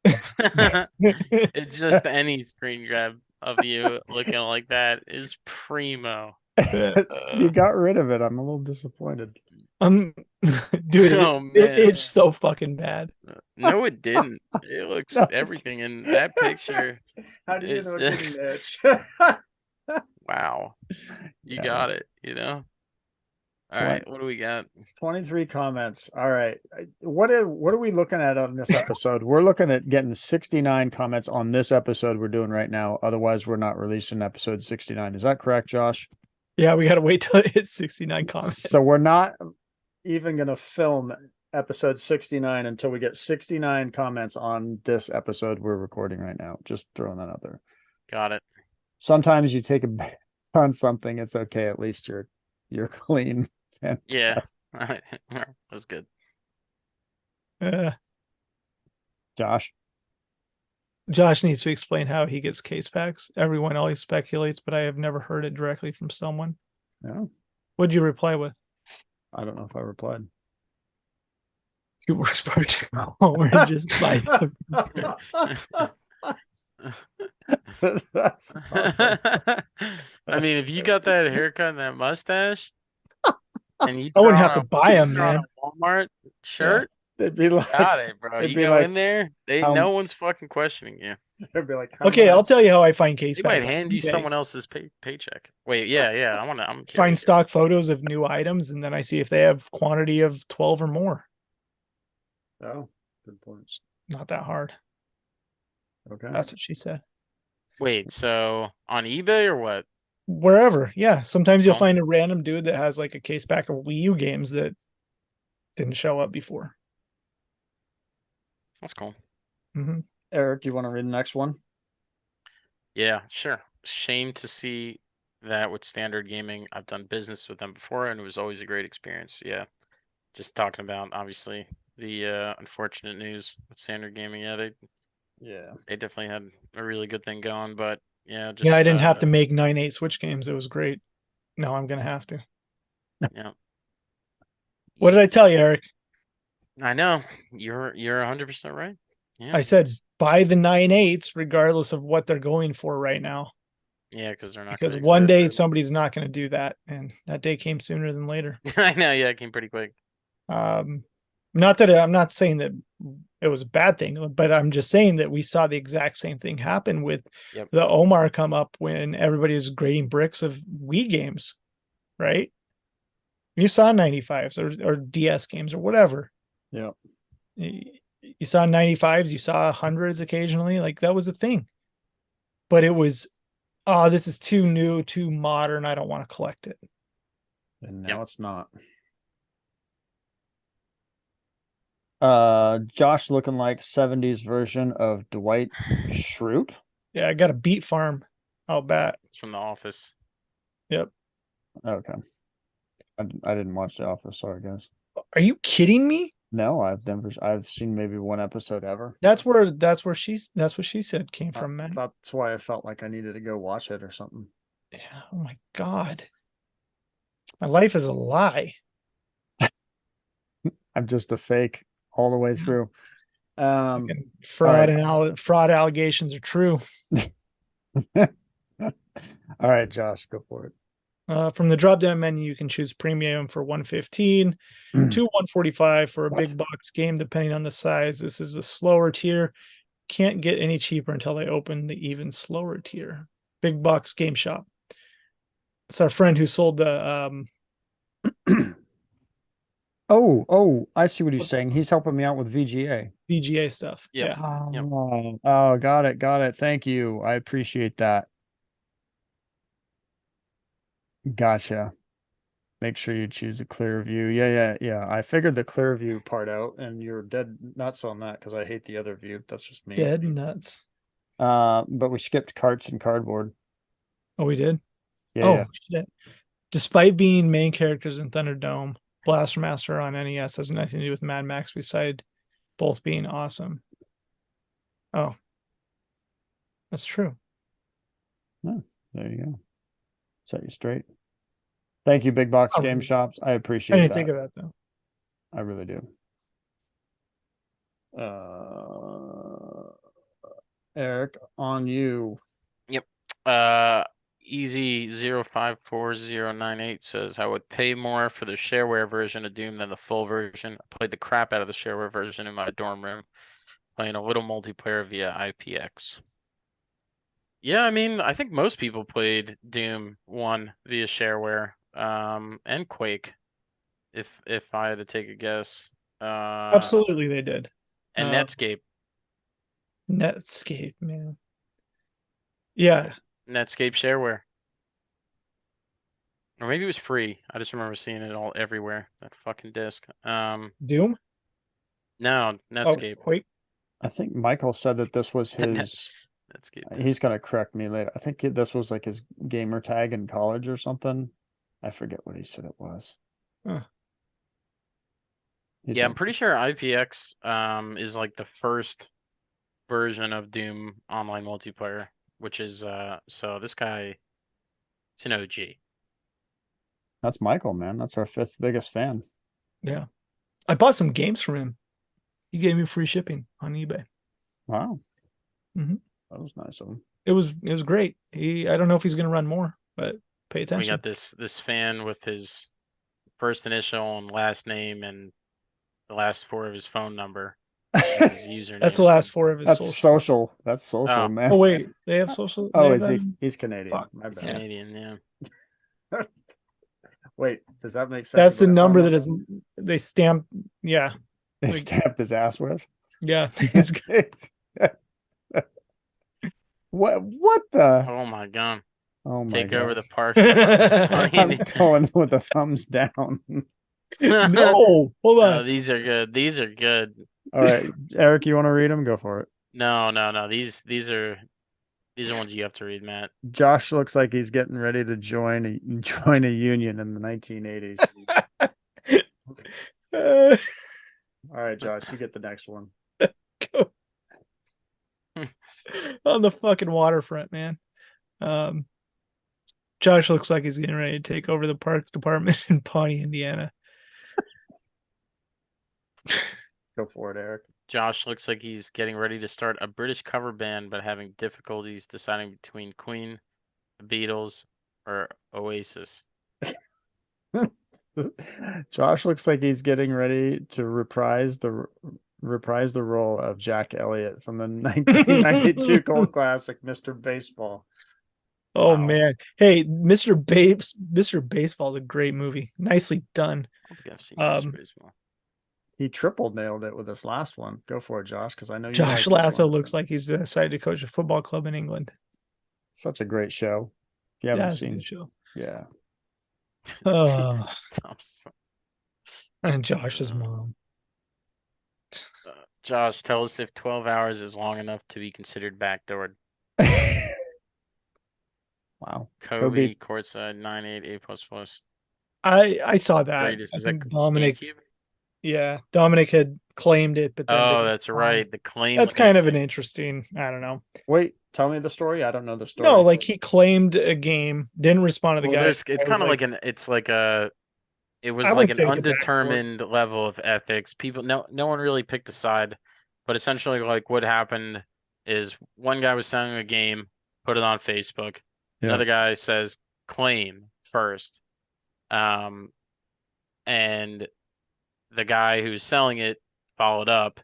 Speaker 3: It's just any screen grab of you looking like that is primo.
Speaker 1: You got rid of it. I'm a little disappointed.
Speaker 2: Dude,
Speaker 3: Oh
Speaker 2: it
Speaker 3: man.
Speaker 2: aged so fucking bad.
Speaker 3: No, it didn't. It looks
Speaker 1: No,
Speaker 3: everything in that picture
Speaker 1: How do you
Speaker 3: is
Speaker 1: know it
Speaker 3: just
Speaker 1: didn't itch?
Speaker 3: wow. You got it, you know? All right, what do we got?
Speaker 1: 23 comments. All right. What are we looking at on this episode? We're looking at getting 69 comments on this episode we're doing right now. Otherwise, we're not releasing episode 69. Is that correct, Josh?
Speaker 2: Yeah, we got to wait till it hits 69 comments.
Speaker 1: So we're not even going to film episode 69 until we get 69 comments on this episode we're recording right now. Just throwing that out there.
Speaker 3: Got it.
Speaker 1: Sometimes you take a bet on something, it's okay. At least you're clean.
Speaker 3: Yeah. That's good.
Speaker 1: Josh.
Speaker 2: Josh needs to explain how he gets case packs. Everyone always speculates, but I have never heard it directly from someone.
Speaker 1: No,
Speaker 2: What'd you reply with?
Speaker 1: I don't know if I replied.
Speaker 2: He works part Homer and just buys them.
Speaker 1: That's awesome.
Speaker 3: I mean, if you got that haircut and that mustache, and you
Speaker 2: I wouldn't
Speaker 3: throw
Speaker 2: have to
Speaker 3: on
Speaker 2: buy them,
Speaker 3: throw on
Speaker 2: man.
Speaker 3: a Walmart shirt,
Speaker 1: It'd be like,
Speaker 3: got it, bro.
Speaker 1: it'd
Speaker 3: You
Speaker 1: be
Speaker 3: go
Speaker 1: like,
Speaker 3: in there,
Speaker 1: how-
Speaker 3: no one's fucking questioning you.
Speaker 1: it'd be like, how
Speaker 2: Okay, I'll
Speaker 1: much?
Speaker 2: tell you how I find case
Speaker 3: They
Speaker 2: packs.
Speaker 3: might
Speaker 2: on
Speaker 3: hand you
Speaker 2: eBay.
Speaker 3: someone else's paycheck. Wait, yeah. I'm
Speaker 2: Find
Speaker 3: curious.
Speaker 2: stock photos of new items, and then I see if they have quantity of 12 or more.
Speaker 1: Oh, good points.
Speaker 2: Not that hard.
Speaker 1: Okay.
Speaker 2: That's what she said.
Speaker 3: Wait, so on eBay or what?
Speaker 2: Wherever, yeah. Sometimes you'll
Speaker 3: Oh.
Speaker 2: find a random dude that has like a case pack of Wii U games that didn't show up before.
Speaker 3: That's cool.
Speaker 2: Mm-hmm.
Speaker 1: Eric, do you want to read the next one?
Speaker 3: Yeah, sure. Shame to see that with Standard Gaming. I've done business with them before, and it was always a great experience. Yeah, just talking about obviously the unfortunate news with Standard Gaming. Yeah, they definitely had a really good thing going, but yeah, just
Speaker 2: Yeah, I didn't have to make 9/8 Switch games. It was great. No, I'm gonna have to.
Speaker 3: Yeah.
Speaker 2: What did I tell you, Eric?
Speaker 3: I know you're 100% right. Yeah,
Speaker 2: I said buy the 9/8s regardless of what they're going for right now.
Speaker 3: yeah, because they're not.
Speaker 2: Because
Speaker 3: gonna
Speaker 2: one day
Speaker 3: exist.
Speaker 2: somebody's not going to do that, and that day came sooner than later.
Speaker 3: I know. Yeah, it came pretty quick.
Speaker 2: Not that I'm not saying that it was a bad thing, but I'm just saying that we saw the exact same thing happen with
Speaker 3: Yep.
Speaker 2: the Omar come up when everybody was grading bricks of Wii games, right? You saw 95s or DS games or whatever.
Speaker 1: Yeah.
Speaker 2: You saw 95s, you saw 100s occasionally. Like that was the thing. But it was, oh, this is too new, too modern. I don't want to collect it.
Speaker 1: And now
Speaker 3: Yep.
Speaker 1: it's not. Josh looking like 70s version of Dwight Schrute.
Speaker 2: Yeah, I got a beet farm out back.
Speaker 3: It's from The Office.
Speaker 2: Yep.
Speaker 1: Okay. I didn't watch The Office. Sorry, guys.
Speaker 2: Are you kidding me?
Speaker 1: No, I've seen maybe one episode ever.
Speaker 2: That's what she said came from, man.
Speaker 1: That's why I felt like I needed to go watch it or something.
Speaker 2: Yeah. Oh my God. My life is a lie.
Speaker 1: I'm just a fake all the way through.
Speaker 2: Fucking fraud and fraud allegations are true.
Speaker 1: All right, Josh, go for it.
Speaker 2: From the drop down menu, you can choose premium for 115 to 145 for a big box game, depending on the size. This is a slower tier. Can't get any cheaper until they open the even slower tier. Big box game shop. It's our friend who sold the
Speaker 1: Oh, I see what he's saying. He's helping me out with VGA.
Speaker 2: VGA stuff.
Speaker 3: Yep.
Speaker 2: Yeah.
Speaker 3: Yep.
Speaker 1: Oh, got it. Thank you. I appreciate that. Gotcha. Make sure you choose a clear view. Yeah. I figured the clear view part out, and you're dead nuts on that because I hate the other view. That's just me.
Speaker 2: Dead nuts.
Speaker 1: But we skipped carts and cardboard.
Speaker 2: Oh, we did?
Speaker 1: Yeah.
Speaker 2: Shit. Despite being main characters in Thunderdome, Blaster Master on NES has nothing to do with Mad Max beside both being awesome. Oh. That's true.
Speaker 1: Oh, there you go. Set you straight. Thank you, Big Box
Speaker 2: Oh,
Speaker 1: Game
Speaker 2: really?
Speaker 1: Shops. I
Speaker 2: I
Speaker 1: appreciate
Speaker 2: didn't
Speaker 1: that.
Speaker 2: think of that though.
Speaker 1: I really do. Eric, on you.
Speaker 3: Yep. Easy 054098 says I would pay more for the shareware version of Doom than the full version. I played the crap out of the shareware version in my dorm room, playing a little multiplayer via IPX. Yeah, I mean, I think most people played Doom 1 via shareware, and Quake, if I had to take a guess.
Speaker 2: Absolutely, they did.
Speaker 3: And Netscape.
Speaker 2: Netscape, man. Yeah.
Speaker 3: Netscape shareware. Or maybe it was free. I just remember seeing it all everywhere. That fucking disc.
Speaker 2: Doom?
Speaker 3: No,
Speaker 2: Oh,
Speaker 3: Netscape.
Speaker 2: Quake.
Speaker 1: I think Michael said that this was his.
Speaker 3: Netscape.
Speaker 1: He's gonna correct me later. I think this was like his gamer tag in college or something. I forget what he said it was.
Speaker 2: Huh.
Speaker 3: Yeah, I'm pretty sure IPX is like the first version of Doom online multiplayer, which is so this guy is an OG.
Speaker 1: That's Michael, man. That's our fifth biggest fan.
Speaker 2: Yeah. I bought some games from him. He gave me free shipping on eBay.
Speaker 1: Wow.
Speaker 2: Mhm.
Speaker 1: That was nice of him.
Speaker 2: It was great. I don't know if he's gonna run more, but pay
Speaker 3: We
Speaker 2: attention.
Speaker 3: got this fan with his first initial and last name and the last four of his phone number as his username.
Speaker 2: That's the last four of his
Speaker 1: That's
Speaker 2: social.
Speaker 1: social. That's social,
Speaker 3: Oh.
Speaker 1: man.
Speaker 2: Oh wait, they have social.
Speaker 1: Oh,
Speaker 2: they
Speaker 1: is
Speaker 2: have
Speaker 1: he?
Speaker 2: that?
Speaker 1: He's Canadian.
Speaker 2: Fuck.
Speaker 1: My bad.
Speaker 3: Canadian, yeah.
Speaker 1: Wait, does that make sense?
Speaker 2: That's the
Speaker 1: about
Speaker 2: number
Speaker 1: phone
Speaker 2: that is. They stamp. Yeah,
Speaker 1: They
Speaker 2: like-
Speaker 1: stamped his ass with.
Speaker 2: yeah.
Speaker 1: What the?
Speaker 3: Oh my god.
Speaker 1: Oh my
Speaker 3: Take over the
Speaker 1: gosh.
Speaker 3: park.
Speaker 1: I'm going with the thumbs down.
Speaker 2: No, hold
Speaker 3: No,
Speaker 2: on.
Speaker 3: these are good. These are good.
Speaker 1: All right, Eric, you want to read them? Go for it.
Speaker 3: No. These are ones you have to read, Matt.
Speaker 1: Josh looks like he's getting ready to join a union in the 1980s. All right, Josh, you get the next one.
Speaker 2: Go. On the fucking waterfront, man. Josh looks like he's getting ready to take over the parks department in Pawnee, Indiana.
Speaker 1: Go for it, Eric.
Speaker 3: Josh looks like he's getting ready to start a British cover band, but having difficulties deciding between Queen, the Beatles, or Oasis.
Speaker 1: Josh looks like he's getting ready to reprise the role of Jack Elliott from the 1992 cult classic Mr. Baseball.
Speaker 2: Oh
Speaker 1: Wow.
Speaker 2: man. Hey, Mr. Baseball is a great movie. Nicely done.
Speaker 3: I don't think I've seen Mr. Baseball.
Speaker 1: He triple nailed it with this last one. Go for it, Josh, because I know you
Speaker 2: Josh
Speaker 1: like this
Speaker 2: Lasso
Speaker 1: one.
Speaker 2: looks like he's decided to coach a football club in England.
Speaker 1: Such a great show. If you haven't
Speaker 2: Yeah, it's a
Speaker 1: seen,
Speaker 2: good show.
Speaker 1: yeah.
Speaker 2: Oh, and Josh's mom.
Speaker 3: Josh, tell us if 12 hours is long enough to be considered backdoored.
Speaker 1: Wow.
Speaker 3: Kobe courtside 9-8 A++.
Speaker 2: I saw that.
Speaker 3: Greatest.
Speaker 2: I
Speaker 3: Is that
Speaker 2: think Dominic.
Speaker 3: GameCube?
Speaker 2: Yeah, Dominic had claimed it, but then
Speaker 3: Oh,
Speaker 2: didn't
Speaker 3: that's
Speaker 2: respond.
Speaker 3: right. The claim.
Speaker 2: That's kind of an interesting. I don't know.
Speaker 1: Wait, tell me the story. I don't know the story.
Speaker 2: No, like he claimed a game, didn't respond to the
Speaker 3: Well,
Speaker 2: guy.
Speaker 3: there's. It's kind of like an. It's like a. It was
Speaker 2: I
Speaker 3: like
Speaker 2: would
Speaker 3: an
Speaker 2: say it's a backdoor.
Speaker 3: undetermined level of ethics. People, no one really picked a side, but essentially, like what happened is one guy was selling a game, put it on Facebook.
Speaker 1: Yeah.
Speaker 3: Another guy says claim first, and the guy who's selling it followed up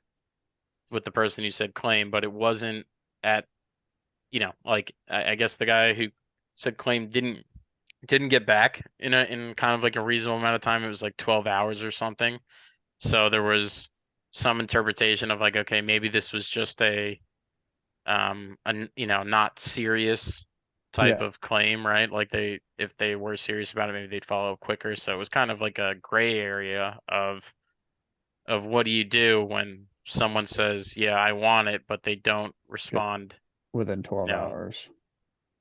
Speaker 3: with the person who said claim, but it wasn't at, like I guess the guy who said claim didn't get back in kind of like a reasonable amount of time. It was like 12 hours or something. So there was some interpretation of like, okay, maybe this was just a not serious type of claim, right? Like if they were serious about it, maybe they'd follow up quicker. So it was kind of like a gray area of what do you do when someone says, yeah, I want it, but they don't respond
Speaker 1: within 12 hours.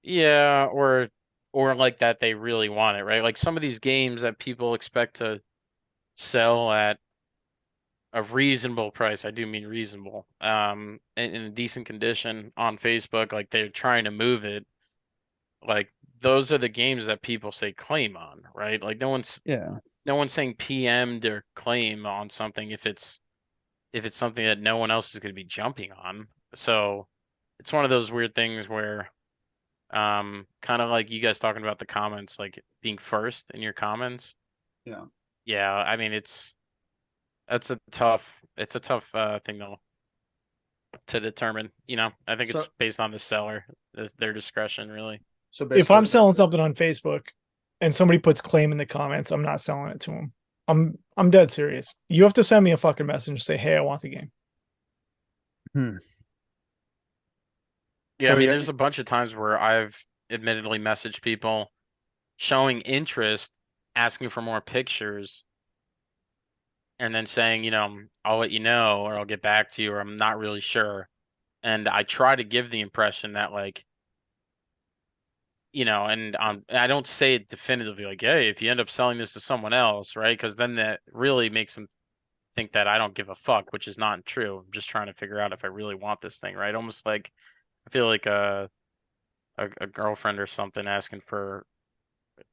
Speaker 3: Yeah, or like that they really want it, right? Like some of these games that people expect to sell at a reasonable price, I do mean reasonable, in a decent condition on Facebook, like they're trying to move it. Like those are the games that people say claim on, right? Like no one's saying PM'd or claim on something if it's something that no one else is going to be jumping on. So it's one of those weird things where, kind of like you guys talking about the comments, like being first in your comments.
Speaker 1: Yeah.
Speaker 3: Yeah, I mean, it's a tough thing to determine. I think
Speaker 1: So
Speaker 3: it's based on the seller, their discretion, really.
Speaker 1: so
Speaker 2: If I'm
Speaker 1: basically,
Speaker 2: selling something on Facebook and somebody puts claim in the comments, I'm not selling it to them. I'm dead serious. You have to send me a fucking message and say, "Hey, I want the game."
Speaker 1: hmm.
Speaker 3: Yeah, I
Speaker 1: So
Speaker 3: mean,
Speaker 1: yeah,
Speaker 3: there's a bunch of times where I've admittedly messaged people showing interest, asking for more pictures, and then saying, I'll let you know, or I'll get back to you, or I'm not really sure. And I try to give the impression that, like, and I don't say it definitively, like, hey, if you end up selling this to someone else, right? Because then that really makes them think that I don't give a fuck, which is not true. I'm just trying to figure out if I really want this thing, right? Almost like I feel like a girlfriend or something asking for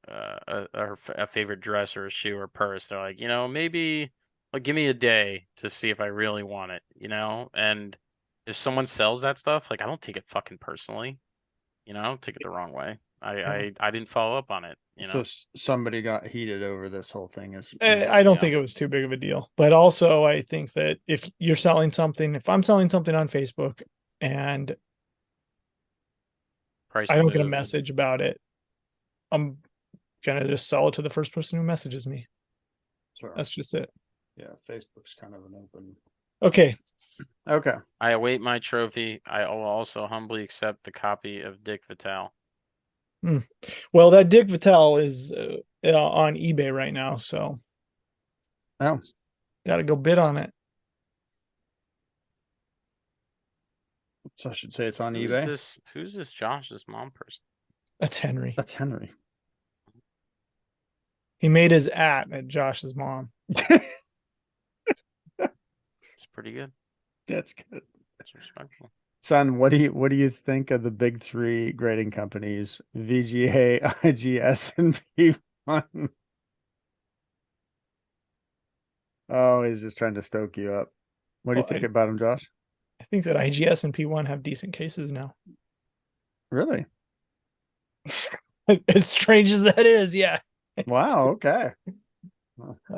Speaker 3: a favorite dress or a shoe or purse. They're like, maybe like give me a day to see if I really want it. And if someone sells that stuff, like I don't take it fucking personally. I don't take it the wrong way. I didn't follow up on it.
Speaker 1: somebody got heated over this whole thing. Is
Speaker 2: I don't
Speaker 3: Yeah.
Speaker 2: think it was too big of a deal. But also, I think that if you're selling something, if I'm selling something on Facebook and
Speaker 3: Price
Speaker 2: I
Speaker 3: will
Speaker 2: don't get a
Speaker 3: move.
Speaker 2: message about it, I'm gonna just sell it to the first person who messages me.
Speaker 1: sure.
Speaker 2: That's just it.
Speaker 1: Yeah, Facebook's kind of an open.
Speaker 2: Okay.
Speaker 1: Okay.
Speaker 3: I await my trophy. I will also humbly accept the copy of Dick Vitale.
Speaker 2: Well, that Dick Vitale is on eBay right now, so
Speaker 1: Oh,
Speaker 2: got to go bid on it.
Speaker 1: so I should say it's on
Speaker 3: Who's
Speaker 1: eBay.
Speaker 3: this? Who's this Josh's mom person?
Speaker 2: That's Henry.
Speaker 1: That's Henry.
Speaker 2: He made his at Josh's mom.
Speaker 3: It's pretty good.
Speaker 1: That's good.
Speaker 3: It's respectful.
Speaker 1: Son, what do you think of the big three grading companies? VGA, IGS, and P1. Oh, he's just trying to stoke you up. What do you
Speaker 2: Well,
Speaker 1: think about him, Josh?
Speaker 2: I think that IGS and P1 have decent cases now.
Speaker 1: Really?
Speaker 2: As strange as that is, yeah.
Speaker 1: Wow, okay.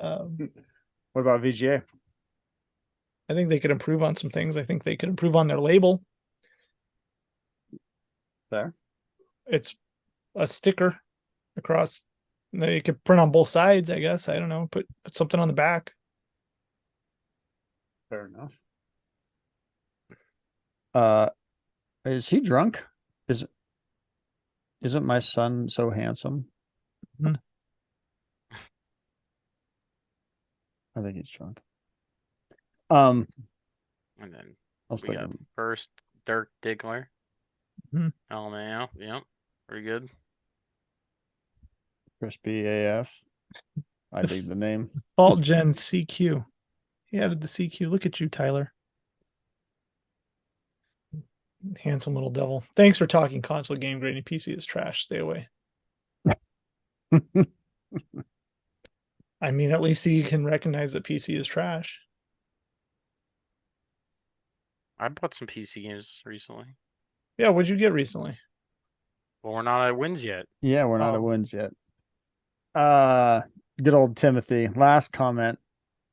Speaker 2: Um,
Speaker 1: What about VGA?
Speaker 2: I think they could improve on some things. I think they could improve on their label.
Speaker 1: There.
Speaker 2: It's a sticker across. They could print on both sides, I guess. I don't know. Put something on the back.
Speaker 1: Fair enough. Uh, is he drunk? Is isn't my son so handsome?
Speaker 2: Mhm.
Speaker 1: I think he's drunk. Um,
Speaker 3: And then
Speaker 1: I was
Speaker 3: we got
Speaker 1: thinking
Speaker 3: first Dirk Diggler.
Speaker 2: Mhm.
Speaker 3: Oh man, yep, pretty good.
Speaker 1: crispy AF. I dig the name.
Speaker 2: Fault Gen CQ. He added the CQ. Look at you, Tyler. Handsome little devil. Thanks for talking console game grading. PC is trash. Stay away. I mean, at least he can recognize that PC is trash.
Speaker 3: I bought some PC games recently.
Speaker 2: Yeah, what'd you get recently?
Speaker 3: Well, we're not at wins yet.
Speaker 1: Yeah, we're not at
Speaker 2: Oh.
Speaker 1: wins yet. Uh, good old Timothy. Last comment.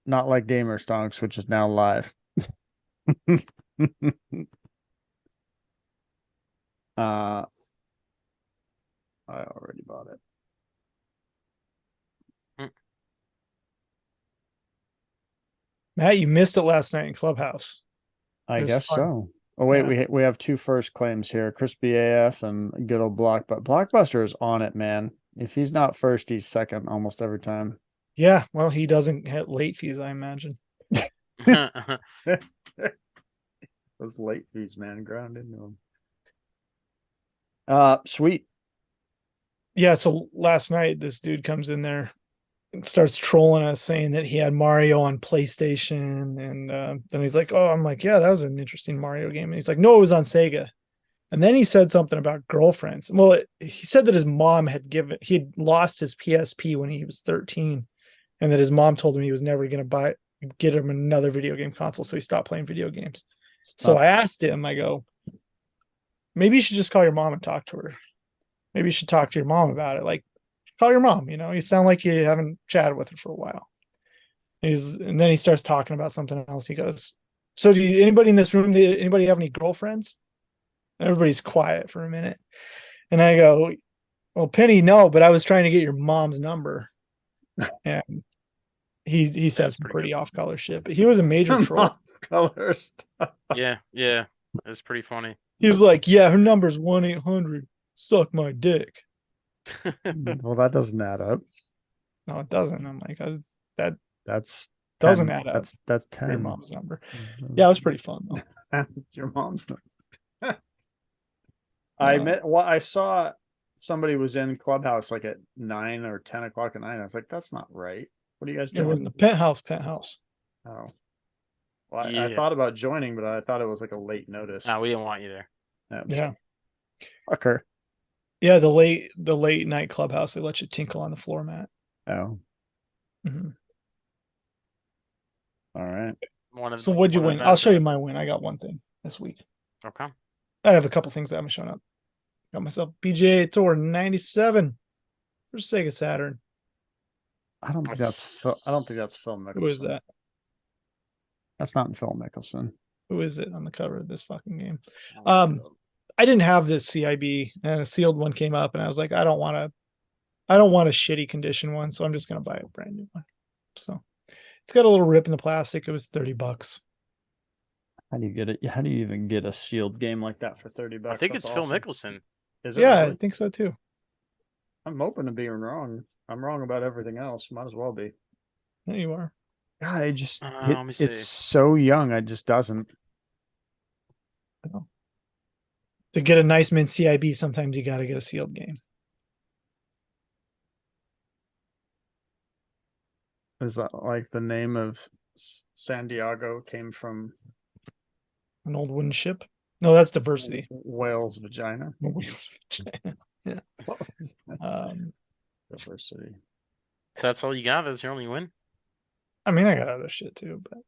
Speaker 1: Not like Gamer Stonks, which is now live. I already bought it.
Speaker 2: Matt, you missed it last night in Clubhouse.
Speaker 1: I
Speaker 2: It was
Speaker 1: guess
Speaker 2: fun.
Speaker 1: so. Oh wait,
Speaker 2: Yeah.
Speaker 1: we have two first claims here: Crispy AF and good old Blockbuster is on it, man. If he's not first, he's second almost every time.
Speaker 2: Yeah, well, he doesn't get late fees, I imagine.
Speaker 1: Those late fees, man, ground into them. Sweet.
Speaker 2: Yeah, so last night this dude comes in there and starts trolling us saying that he had Mario on PlayStation and then he's like, "Oh, I'm like, yeah, that was an interesting Mario game." And he's like, "No, it was on Sega." And then he said something about girlfriends. Well, he said that his mom he had lost his PSP when he was 13 and that his mom told him he was never going to get him another video game console, so he stopped playing video games. So I asked him, I go, maybe you should just call your mom and talk to her. Maybe you should talk to your mom about it. Like, call your mom. You sound like you haven't chatted with her for a while. And then he starts talking about something else. He goes, "So, anybody in this room? Anybody have any girlfriends?" Everybody's quiet for a minute, and I go, "Well, Penny, no, but I was trying to get your mom's number." And he said
Speaker 3: That's
Speaker 2: some
Speaker 3: pretty
Speaker 2: pretty
Speaker 3: good.
Speaker 2: off color shit, but he was a major troll.
Speaker 1: Colors.
Speaker 3: Yeah, it's pretty funny.
Speaker 2: He was like, "Yeah, her number's 1-800 suck my dick."
Speaker 1: Well, that doesn't add up.
Speaker 2: No, it doesn't. I'm like, that
Speaker 1: That's
Speaker 2: doesn't
Speaker 1: 10.
Speaker 2: add up.
Speaker 1: That's
Speaker 2: Your
Speaker 1: 10.
Speaker 2: mom's number. Yeah, it was pretty fun though.
Speaker 1: Your mom's.
Speaker 2: Uh,
Speaker 1: I saw somebody was in Clubhouse like at 9 or 10 o'clock at night. I was like, that's not right. What are you guys
Speaker 2: yeah, we're in
Speaker 1: doing?
Speaker 2: the penthouse.
Speaker 1: Oh, well, I
Speaker 3: Yeah.
Speaker 1: thought about joining, but I thought it was like a late notice.
Speaker 3: No, we didn't want you there.
Speaker 2: Yeah.
Speaker 1: Fucker.
Speaker 2: Yeah, the late night clubhouse, they let you tinkle on the floor mat.
Speaker 1: Oh,
Speaker 2: Mm-hmm.
Speaker 1: all right.
Speaker 2: So what'd you win? I'll show you my win. I got one thing this week.
Speaker 3: Okay.
Speaker 2: I have a couple things that haven't shown up. Got myself PGA Tour 97 for Sega Saturn.
Speaker 1: I don't think that's Phil Mickelson.
Speaker 2: Who is that?
Speaker 1: That's not Phil Mickelson.
Speaker 2: Who is it on the cover of this fucking game? I didn't have this CIB, and a sealed one came up, and I was like, I don't want a shitty condition one, so I'm just gonna buy a brand new one. So it's got a little rip in the plastic. It was $30.
Speaker 1: How do you get it? How do you even get a sealed game like that for $30?
Speaker 3: I think
Speaker 1: That's
Speaker 3: it's Phil
Speaker 1: awesome.
Speaker 3: Mickelson.
Speaker 1: Is it?
Speaker 2: Yeah,
Speaker 1: really?
Speaker 2: I think so too.
Speaker 1: I'm open to being wrong. I'm wrong about everything else. Might as well be.
Speaker 2: There you are.
Speaker 1: God,
Speaker 3: Let me see.
Speaker 1: it's so young. It just doesn't.
Speaker 2: To get a nice mint CIB, sometimes you got to get a sealed game.
Speaker 1: Is that like the name of San Diego came from
Speaker 2: An old wooden ship? No, that's diversity.
Speaker 1: whale's vagina?
Speaker 2: Yeah.
Speaker 1: Diversity.
Speaker 3: So that's all you got? That's your only win?
Speaker 2: I mean, I got other shit too, but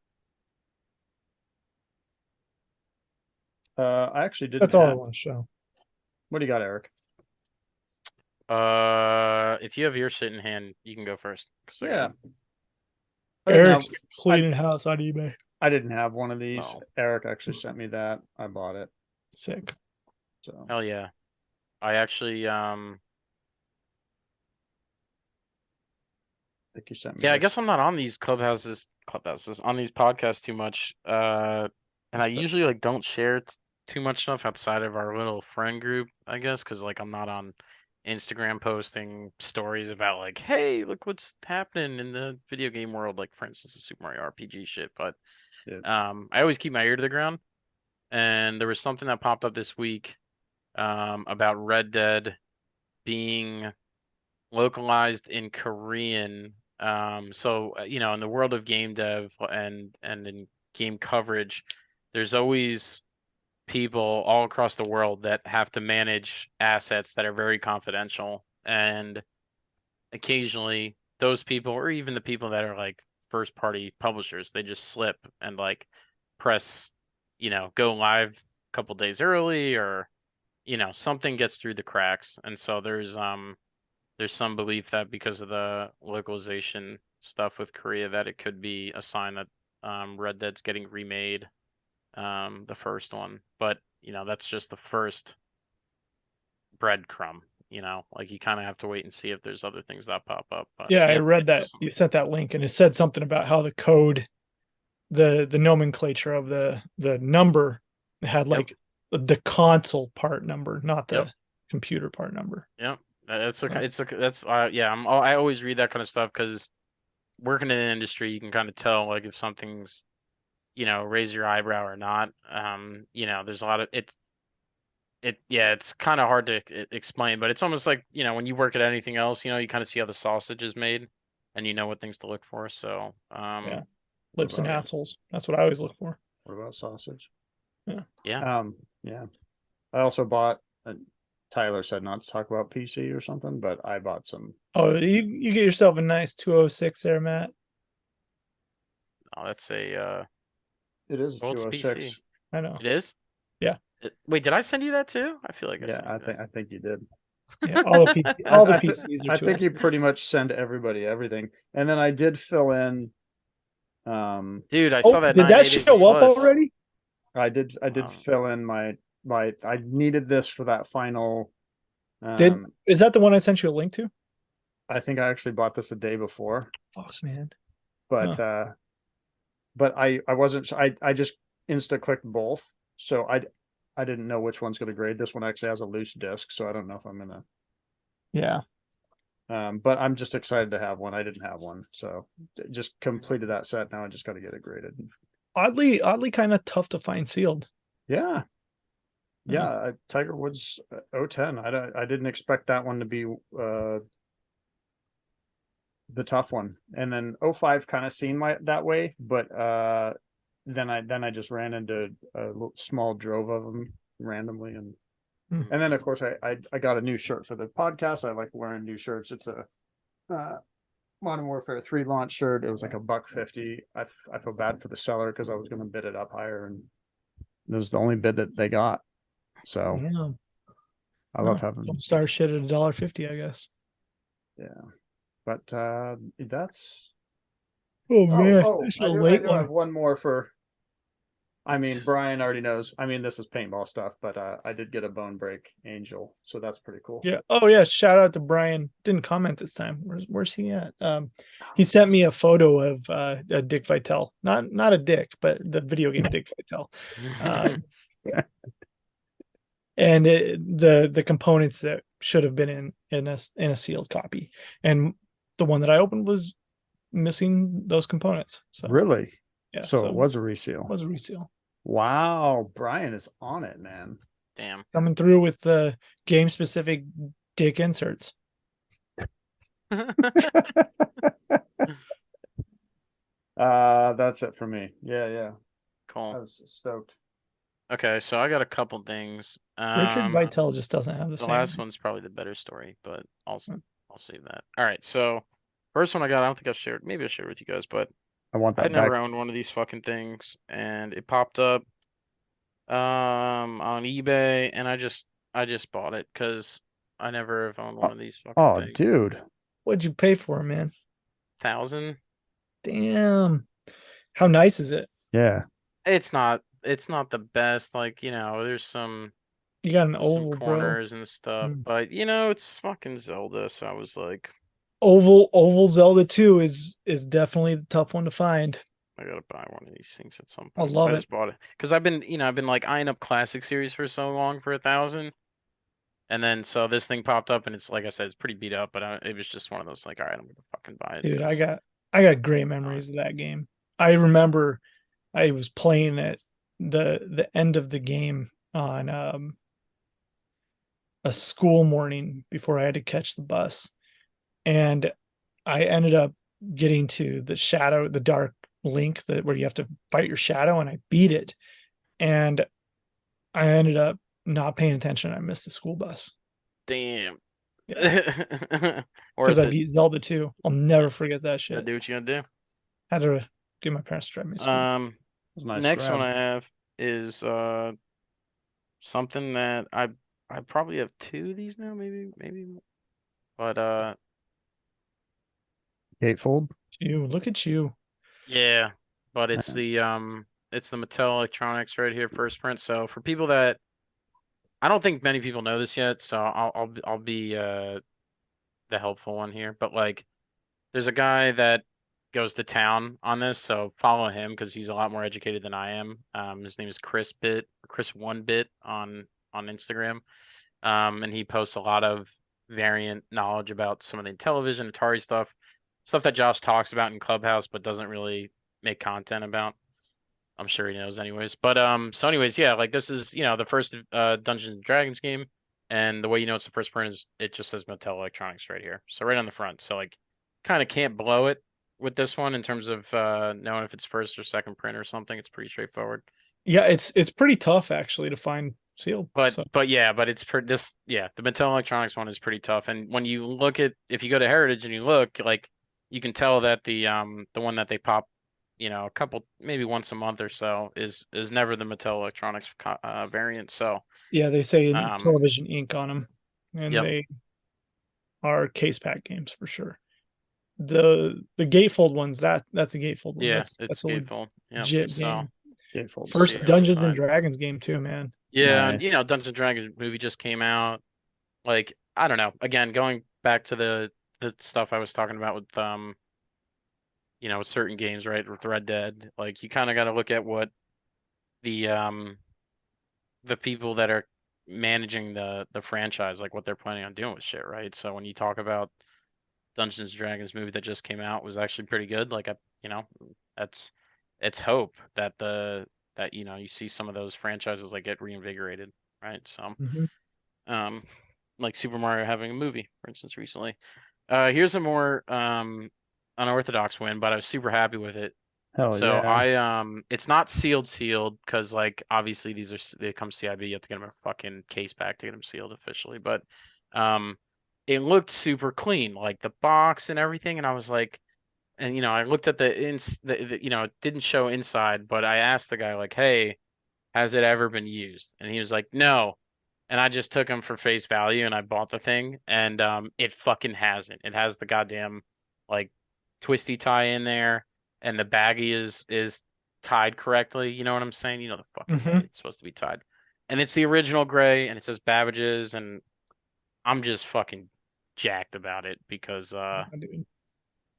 Speaker 1: I actually didn't.
Speaker 2: that's all I want to show.
Speaker 1: What do you got, Eric?
Speaker 3: If you have your shit in hand, you can go first.
Speaker 1: Yeah.
Speaker 2: Eric's cleaning house on eBay.
Speaker 1: I didn't have one of these.
Speaker 3: No.
Speaker 1: Eric actually sent me that. I bought it.
Speaker 2: Sick.
Speaker 1: So
Speaker 3: Hell yeah. I actually
Speaker 1: I think you sent me.
Speaker 3: yeah, I
Speaker 1: this.
Speaker 3: guess I'm not on these clubhouses on these podcasts too much. And I usually like don't share too much stuff outside of our little friend group, I guess, because like I'm not on Instagram posting stories about like, hey, look what's happening in the video game world, like for instance the Super Mario RPG shit. But
Speaker 1: Yeah.
Speaker 3: I always keep my ear to the ground. And there was something that popped up this week about Red Dead being localized in Korean. So in the world of game dev and in game coverage, there's always people all across the world that have to manage assets that are very confidential, and occasionally those people, or even the people that are like first party publishers, they just slip and like press, go live a couple days early, or something gets through the cracks. And so there's some belief that because of the localization stuff with Korea, that it could be a sign that Red Dead's getting remade, the first one. But that's just the first breadcrumb. Like you kind of have to wait and see if there's other things that pop up. But
Speaker 2: Yeah, I read that. You sent that link, and it said something about how the code, the nomenclature of the number had like the console part number, not the computer part number.
Speaker 3: Yep. I always read that kind of stuff because working in the industry, you can kind of tell like if something's, raise your eyebrow or not. There's a lot of it's kind of hard to explain, but it's almost like, when you work at anything else, you kind of see how the sausage is made and you know what things to look for. So,
Speaker 2: lips and assholes. That's what I always look for.
Speaker 1: What about sausage?
Speaker 3: Yeah.
Speaker 1: Yeah. I also bought. Tyler said not to talk about PC or something, but I bought some.
Speaker 2: Oh, you get yourself a nice 206 there, Matt.
Speaker 3: Oh, that's a
Speaker 1: It is a
Speaker 3: well, it's
Speaker 1: 206.
Speaker 3: PC.
Speaker 2: I know.
Speaker 3: It is?
Speaker 2: Yeah.
Speaker 3: Wait, did I send you that too? I feel like I
Speaker 1: Yeah,
Speaker 3: sent you
Speaker 1: I think you did.
Speaker 2: Yeah, all the PC,
Speaker 1: I
Speaker 2: all the
Speaker 1: I,
Speaker 2: PCs are
Speaker 1: I think
Speaker 2: 12.
Speaker 1: you pretty much send everybody everything, and then I did fill in.
Speaker 3: Dude, I saw
Speaker 2: Oh,
Speaker 3: that
Speaker 2: did that
Speaker 3: 980
Speaker 2: show up
Speaker 3: plus.
Speaker 2: already?
Speaker 1: I did
Speaker 3: Um,
Speaker 1: fill in my. I needed this for that final.
Speaker 2: Did
Speaker 1: Um,
Speaker 2: is that the one I sent you a link to?
Speaker 1: I think I actually bought this a day before,
Speaker 2: Fuck, man.
Speaker 1: but
Speaker 2: Huh.
Speaker 1: I wasn't. I just insta clicked both, so I didn't know which one's going to grade. This one actually has a loose disc, so I don't know if I'm gonna.
Speaker 2: Yeah.
Speaker 1: But I'm just excited to have one. I didn't have one, so just completed that set. Now I just got to get it graded.
Speaker 2: Oddly kind of tough to find sealed.
Speaker 1: Yeah, yeah.
Speaker 2: Huh.
Speaker 1: Tiger Woods 010. I didn't expect that one to be the tough one, and then 05 kind of seemed that way, but then I just ran into a small drove of them randomly, and
Speaker 2: Hmm.
Speaker 1: then of course I got a new shirt for the podcast. I like wearing new shirts. It's a Modern Warfare 3 launch shirt. It was like $150. I feel bad for the seller because I was going to bid it up higher, and it was the only bid that they got. So
Speaker 2: Yeah.
Speaker 1: I love
Speaker 2: Oh,
Speaker 1: having,
Speaker 2: don't start shit at $1.50, I guess.
Speaker 1: yeah. But that's
Speaker 2: Oh man,
Speaker 1: oh,
Speaker 2: it's a
Speaker 1: I
Speaker 2: late
Speaker 1: do have
Speaker 2: one.
Speaker 1: one more for. I mean, Brian already knows. I mean, this is paintball stuff, but I did get a bone break angel, so that's pretty cool.
Speaker 2: Yeah. Oh yeah. Shout out to Brian. Didn't comment this time. Where's he at? He sent me a photo of a Dick Vitale. Not a dick, but the video game Dick Vitale. Um, and the components that should have been in a sealed copy, and the one that I opened was missing those components. So
Speaker 1: Really?
Speaker 2: yeah,
Speaker 1: So it
Speaker 2: so
Speaker 1: was a
Speaker 2: it
Speaker 1: reseal.
Speaker 2: was a reseal
Speaker 1: Wow, Brian is on it, man.
Speaker 3: Damn.
Speaker 2: coming through with the game specific dick inserts.
Speaker 1: That's it for me. Yeah, yeah. I
Speaker 3: Cool.
Speaker 1: was stoked.
Speaker 3: Okay, so I got a couple things.
Speaker 2: Richard Vitale just doesn't have the
Speaker 3: The
Speaker 2: same.
Speaker 3: last one's probably the better story, but I'll save that. All right, so first one I got, I don't think I've shared. Maybe I shared with you guys, but
Speaker 1: I want
Speaker 3: I
Speaker 1: that back.
Speaker 3: never owned one of these fucking things, and it popped up on eBay, and I just bought it because I never have owned one
Speaker 1: Oh,
Speaker 3: of these fucking
Speaker 1: oh,
Speaker 3: things.
Speaker 1: dude.
Speaker 2: What'd you pay for, man?
Speaker 3: 1,000.
Speaker 2: Damn. How nice is it?
Speaker 1: Yeah.
Speaker 3: It's not the best. Like, there's some
Speaker 2: You got an
Speaker 3: there's some
Speaker 2: oval, bro.
Speaker 3: corners and stuff,
Speaker 2: Mm.
Speaker 3: but it's fucking Zelda, so I was like,
Speaker 2: Oval Zelda 2 is definitely the tough one to find.
Speaker 3: I gotta buy one of these things at some
Speaker 2: I
Speaker 3: point. So
Speaker 2: love
Speaker 3: I
Speaker 2: it.
Speaker 3: just bought it because I've been like eyeing up classic series for so long for 1,000, and then so this thing popped up, and it's like I said, it's pretty beat up, but it was just one of those like, all right, I'm gonna fucking buy it
Speaker 2: Dude,
Speaker 3: because
Speaker 2: I got great memories of that game. I remember I was playing at the end of the game on a school morning before I had to catch the bus. And I ended up getting to the dark link that where you have to fight your shadow, and I beat it. And I ended up not paying attention. I missed the school bus.
Speaker 3: damn.
Speaker 2: Yeah. Because
Speaker 3: Worth
Speaker 2: I
Speaker 3: it.
Speaker 2: beat Zelda 2. I'll never forget that
Speaker 3: Gotta
Speaker 2: shit.
Speaker 3: do what you gotta
Speaker 2: Had to get my parents to drive me to
Speaker 3: do.
Speaker 2: school.
Speaker 1: It's a nice
Speaker 3: Next one
Speaker 1: grab.
Speaker 3: I have is something that I probably have two of these now, maybe, but
Speaker 1: Gatefold.
Speaker 2: You look at you.
Speaker 3: yeah, but it's
Speaker 1: Yeah.
Speaker 3: the Mattel Electronics right here, first print. So for people that I don't think many people know this yet, so I'll be the helpful one here. But like, there's a guy that goes to town on this, so follow him because he's a lot more educated than I am. His name is Chris 1-Bit on Instagram. And he posts a lot of variant knowledge about some of the Intellivision, Atari stuff that Josh talks about in Clubhouse, but doesn't really make content about. I'm sure he knows anyways. But so anyways, yeah, like this is the first Dungeons and Dragons game, and the way you know it's the first print is it just says Mattel Electronics right here, so right on the front. So like, kind of can't blow it with this one in terms of knowing if it's first or second print or something. It's pretty straightforward.
Speaker 2: Yeah, it's pretty tough actually to find sealed.
Speaker 3: But
Speaker 2: So
Speaker 3: but yeah, but it's for this yeah, the Mattel Electronics one is pretty tough. And when you look at if you go to Heritage and you look, like you can tell that the one that they pop a couple, maybe once a month or so, is never the Mattel Electronics variant. So,
Speaker 2: Yeah, they say
Speaker 3: um,
Speaker 2: Television Ink on them, and
Speaker 3: yep,
Speaker 2: they are case pack games for sure. The gatefold ones, that's a gatefold one.
Speaker 3: yeah,
Speaker 2: That's
Speaker 3: it's
Speaker 2: a
Speaker 3: gatefold. Yep.
Speaker 2: legit
Speaker 3: So
Speaker 2: game.
Speaker 1: Gatefold
Speaker 3: we'll see
Speaker 2: First
Speaker 3: how we
Speaker 2: Dungeons and
Speaker 3: decide.
Speaker 2: Dragons game too, man.
Speaker 3: Yeah, and
Speaker 1: Nice.
Speaker 3: Dungeons and Dragons movie just came out. Like, I don't know. Again, going back to the stuff I was talking about with with certain games, right? With Red Dead, like you kind of got to look at what the um the people that are managing the franchise, like what they're planning on doing with shit, right? So when you talk about Dungeons and Dragons movie that just came out was actually pretty good. Like, you know, that's it's hope that you see some of those franchises like get reinvigorated, right? So,
Speaker 2: Hmm.
Speaker 3: um, like Super Mario having a movie, for instance, recently. Here's a more unorthodox win, but I was super happy with it.
Speaker 1: Hell
Speaker 3: So
Speaker 1: yeah.
Speaker 3: it's not sealed because like obviously they come CIB, you have to get them a fucking case back to get them sealed officially, but um, it looked super clean, like the box and everything, and I was like, and I looked at it didn't show inside, but I asked the guy like, hey, has it ever been used? And he was like, no. And I just took him for face value and I bought the thing and it fucking hasn't. It has the goddamn like twisty tie in there and the baggie is tied correctly. You know what I'm saying? You know the fucking way
Speaker 2: Hmm.
Speaker 3: it's supposed to be tied. And it's the original gray and it says Babbage's and I'm just fucking jacked about it because
Speaker 2: Dude.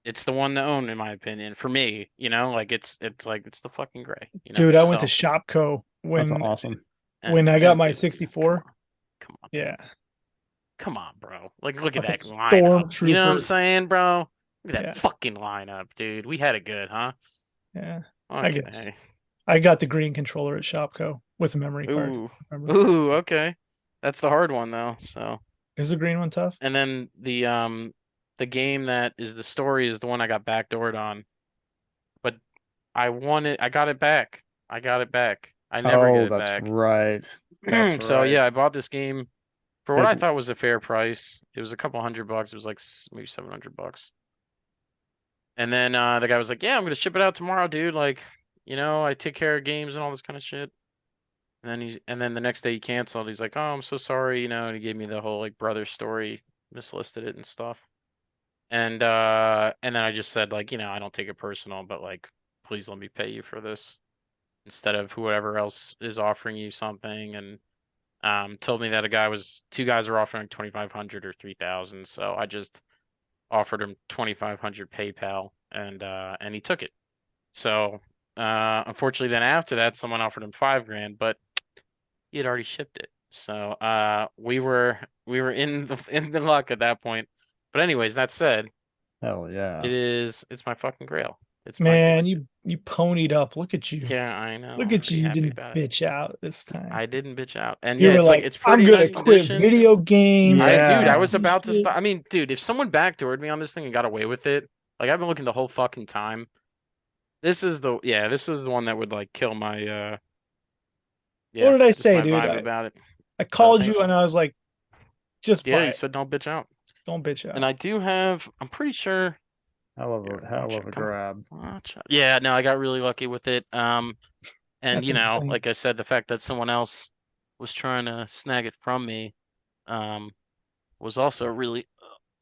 Speaker 3: it's the one to own in my opinion. For me, like it's like it's the fucking gray.
Speaker 2: Dude, I went to
Speaker 3: So
Speaker 2: Shopco
Speaker 1: That's
Speaker 2: when
Speaker 1: awesome.
Speaker 2: I got my
Speaker 3: dude, come
Speaker 2: 64.
Speaker 3: on. Come on, dude.
Speaker 2: Yeah,
Speaker 3: Come on, bro. Like, look at
Speaker 2: like a
Speaker 3: that lineup. You know what I'm
Speaker 2: stormtrooper.
Speaker 3: saying, bro? Look at that
Speaker 2: Yeah,
Speaker 3: fucking lineup, dude. We had it good, huh?
Speaker 2: yeah. I guess
Speaker 3: Okay.
Speaker 2: I got the green controller at Shopco with a memory card.
Speaker 3: Ooh.
Speaker 2: Remember?
Speaker 3: Ooh, okay. That's the hard one though. So,
Speaker 2: Is the green one tough?
Speaker 3: and then the game that is the story is the one I got backdoored on, but I got it back. I got it back. I never get
Speaker 1: Oh,
Speaker 3: it
Speaker 1: that's
Speaker 3: back.
Speaker 1: right. That's
Speaker 3: So
Speaker 1: right.
Speaker 3: yeah, I bought this game for what
Speaker 1: Big
Speaker 3: I thought was a fair price. It was a couple $100. It was like maybe $700. And then the guy was like, "Yeah, I'm gonna ship it out tomorrow, dude. Like, I take care of games and all this kind of shit." And then the next day he canceled. He's like, "Oh, I'm so sorry," and he gave me the whole like brother story, mislisted it and stuff. And then I just said like, I don't take it personal, but like, please let me pay you for this instead of whoever else is offering you something. And told me that two guys were offering 2,500 or 3,000, so I just offered him 2,500 PayPal, and he took it. So unfortunately, then after that, someone offered him 5 grand, but he had already shipped it. So we were in the luck at that point. But anyways, that said,
Speaker 1: hell yeah.
Speaker 3: it's my fucking grail. It's my
Speaker 2: Man,
Speaker 3: it's
Speaker 2: you ponied up. Look at you.
Speaker 3: yeah, I know.
Speaker 2: Look
Speaker 3: I'm
Speaker 2: at
Speaker 3: pretty
Speaker 2: you. You
Speaker 3: happy
Speaker 2: didn't
Speaker 3: about it.
Speaker 2: bitch out this time.
Speaker 3: I didn't bitch out. And
Speaker 2: You
Speaker 3: yeah,
Speaker 2: were
Speaker 3: it's like
Speaker 2: like,
Speaker 3: it's
Speaker 2: I'm
Speaker 3: pretty
Speaker 2: gonna
Speaker 3: nice
Speaker 2: quit
Speaker 3: condition.
Speaker 2: video games. I'm
Speaker 3: Dude,
Speaker 2: gonna
Speaker 3: I
Speaker 1: Yeah.
Speaker 3: was
Speaker 2: do this
Speaker 3: about to
Speaker 2: shit.
Speaker 3: stop. I mean, dude, if someone backdoored me on this thing and got away with it, like I've been looking the whole fucking time. This is the one that would like kill my
Speaker 2: What
Speaker 3: yeah,
Speaker 2: did I
Speaker 3: just
Speaker 2: say,
Speaker 3: my
Speaker 2: dude?
Speaker 3: vibe about it.
Speaker 2: I
Speaker 3: So
Speaker 2: called
Speaker 3: thank
Speaker 2: you
Speaker 3: you.
Speaker 2: and I was like, just
Speaker 3: Yeah,
Speaker 2: buy
Speaker 3: you
Speaker 2: it.
Speaker 3: said don't bitch out.
Speaker 2: Don't bitch
Speaker 3: And
Speaker 2: out.
Speaker 3: I do have, I'm pretty sure. Here,
Speaker 1: Hell
Speaker 3: watch
Speaker 1: of
Speaker 3: it.
Speaker 1: a
Speaker 3: Come on.
Speaker 1: grab.
Speaker 3: Watch out. Yeah, no, I got really lucky with it. And
Speaker 2: That's insane.
Speaker 3: like I said, the fact that someone else was trying to snag it from me, um, was also really,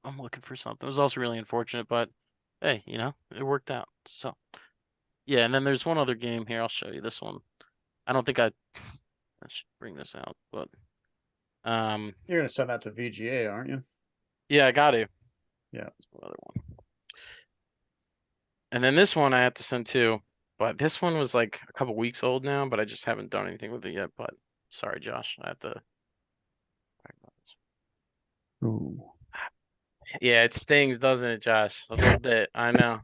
Speaker 3: I'm looking for something. It was also really unfortunate, but hey, it worked out. So yeah, and then there's one other game here. I'll show you this one. I don't think I should bring this out, but
Speaker 1: You're gonna send that to VGA, aren't you?
Speaker 3: yeah, I got to.
Speaker 1: Yeah.
Speaker 3: Another one. And then this one I have to send too, but this one was like a couple weeks old now, but I just haven't done anything with it yet. But sorry, Josh, I have to.
Speaker 1: Ooh.
Speaker 3: Yeah, it stings, doesn't it, Josh? A little bit. I know.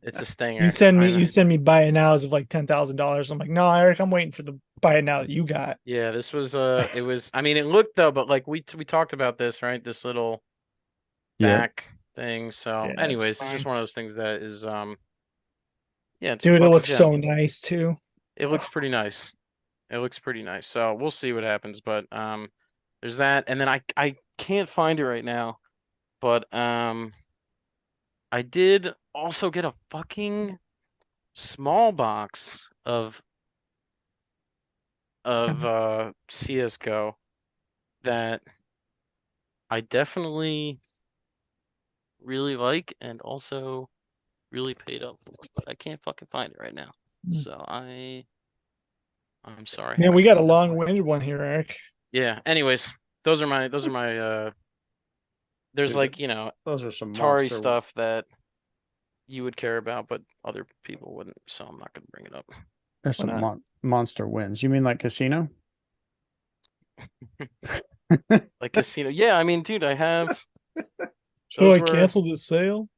Speaker 3: It's a
Speaker 2: You
Speaker 3: stinger.
Speaker 2: send me
Speaker 3: I know.
Speaker 2: you send me buy it nows of like $10,000. I'm like, no, Eric, I'm waiting for the buy it now that you got.
Speaker 3: Yeah, this was it was I mean it looked though, but like we talked about this, right? This little
Speaker 1: Yep.
Speaker 3: back thing. So
Speaker 2: Yeah, it's
Speaker 3: anyways, it's just
Speaker 2: fine.
Speaker 3: one of those things that is yeah, it's a
Speaker 2: Dude, it
Speaker 3: fucking
Speaker 2: looks
Speaker 3: gem.
Speaker 2: so nice too.
Speaker 3: It looks pretty nice. It looks pretty nice. So we'll see what happens, but there's that and then I can't find it right now, but I did also get a fucking small box of CS:GO that I definitely really like and also really paid up for, but I can't fucking find it right now.
Speaker 2: Mm.
Speaker 3: So I'm sorry.
Speaker 2: Man,
Speaker 3: I
Speaker 2: we got a
Speaker 3: can't definitely.
Speaker 2: long-winded one here, Eric.
Speaker 3: Yeah. Anyways, those are my there's
Speaker 1: Dude,
Speaker 3: like, you know,
Speaker 1: those are some
Speaker 3: Atari
Speaker 1: monster.
Speaker 3: stuff that you would care about, but other people wouldn't, so I'm not gonna bring it up.
Speaker 1: There's
Speaker 2: Why
Speaker 1: some
Speaker 2: not?
Speaker 1: monster wins. You mean like casino?
Speaker 3: Like casino. Yeah, I mean, dude, I have
Speaker 2: So
Speaker 3: those
Speaker 2: I
Speaker 3: were
Speaker 2: canceled the sale.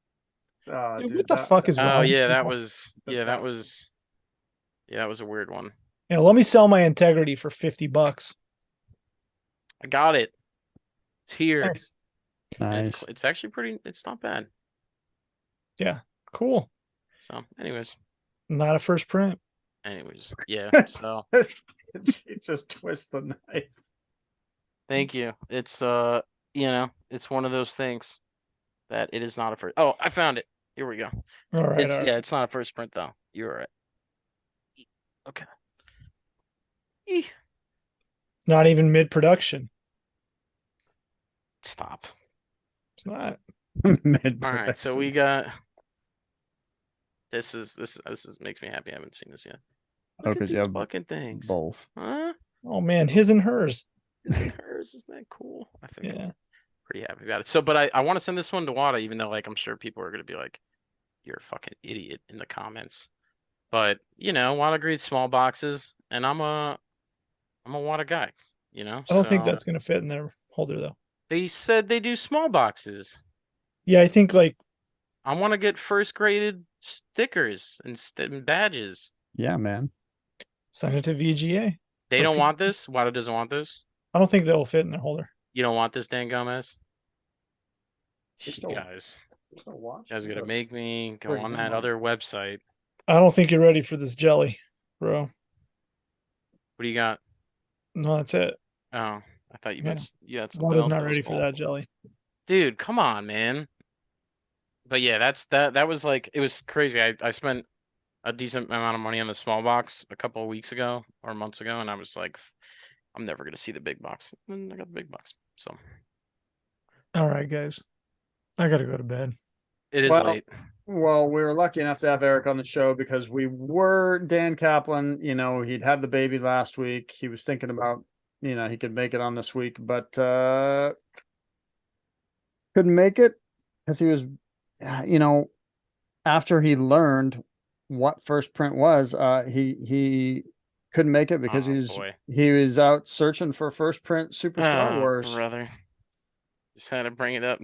Speaker 2: Dude, what
Speaker 1: Dude,
Speaker 2: the fuck is
Speaker 3: oh
Speaker 2: wrong with
Speaker 3: yeah, that
Speaker 2: people?
Speaker 3: was yeah, that was yeah, that was a weird one.
Speaker 2: Yeah, let me sell my integrity for $50.
Speaker 3: I got it. It's here.
Speaker 2: Nice.
Speaker 3: And
Speaker 1: nice.
Speaker 3: it's actually pretty it's not bad.
Speaker 2: Yeah, cool.
Speaker 3: So, anyways,
Speaker 2: Not a first print.
Speaker 3: yeah. So,
Speaker 1: It just twists the knife.
Speaker 3: thank you. It's you know, it's one of those things that it is not a first. Oh, I found it. Here we go.
Speaker 2: All right, all right.
Speaker 3: It's not a first print though. You're right. Okay. Eeh.
Speaker 2: It's not even mid-production.
Speaker 3: Stop.
Speaker 2: It's not.
Speaker 1: Mid
Speaker 3: All right, so we got this is makes me happy. I haven't seen this yet.
Speaker 1: Oh,
Speaker 3: Look at
Speaker 1: because you
Speaker 3: these
Speaker 1: have
Speaker 3: fucking things.
Speaker 1: both.
Speaker 3: Huh?
Speaker 2: Oh man, his and hers.
Speaker 3: And hers, isn't that cool? I think
Speaker 2: Yeah.
Speaker 3: I'm pretty happy about it. So, but I want to send this one to Wada, even though like I'm sure people are gonna be like, "You're a fucking idiot" in the comments. But you know, Wada agreed small boxes, and I'm a Wada guy. You know,
Speaker 2: I don't think
Speaker 3: so
Speaker 2: that's gonna fit in their holder though.
Speaker 3: they said they do small boxes.
Speaker 2: Yeah, I think like
Speaker 3: I want to get first graded stickers and badges.
Speaker 1: Yeah, man.
Speaker 2: send it to VGA.
Speaker 3: They
Speaker 2: Or
Speaker 3: don't
Speaker 2: P-
Speaker 3: want this. Wada doesn't want this.
Speaker 2: I don't think they'll fit in their holder.
Speaker 3: You don't want this, Dan Gomez.
Speaker 1: You're
Speaker 3: You
Speaker 1: still,
Speaker 3: guys,
Speaker 1: you're still watching.
Speaker 3: you guys gonna make me go
Speaker 1: Bring
Speaker 3: on
Speaker 1: him
Speaker 3: that
Speaker 1: on.
Speaker 3: other website.
Speaker 2: I don't think you're ready for this jelly, bro.
Speaker 3: What do you got?
Speaker 2: No, that's it.
Speaker 3: Oh, I thought
Speaker 2: Yeah.
Speaker 3: you had something
Speaker 2: Wada's
Speaker 3: else
Speaker 2: not
Speaker 3: that was
Speaker 2: ready for
Speaker 3: cool.
Speaker 2: that jelly.
Speaker 3: Dude, come on, man. But yeah, that was like it was crazy. I spent a decent amount of money on the small box a couple of weeks ago or months ago, and I was like, I'm never gonna see the big box. And I got the big box. So
Speaker 2: All right, guys. I gotta go to bed.
Speaker 3: it is
Speaker 1: Well,
Speaker 3: late.
Speaker 1: well, we were lucky enough to have Eric on the show because we were Dan Kaplan. You know, he'd had the baby last week. He was thinking about, he could make it on this week, but couldn't make it because he was, you know, after he learned what first print was, he couldn't make it because
Speaker 3: Oh boy.
Speaker 1: he was out searching for first print Super Star
Speaker 3: Oh
Speaker 1: Wars.
Speaker 3: brother. Just had to bring it up.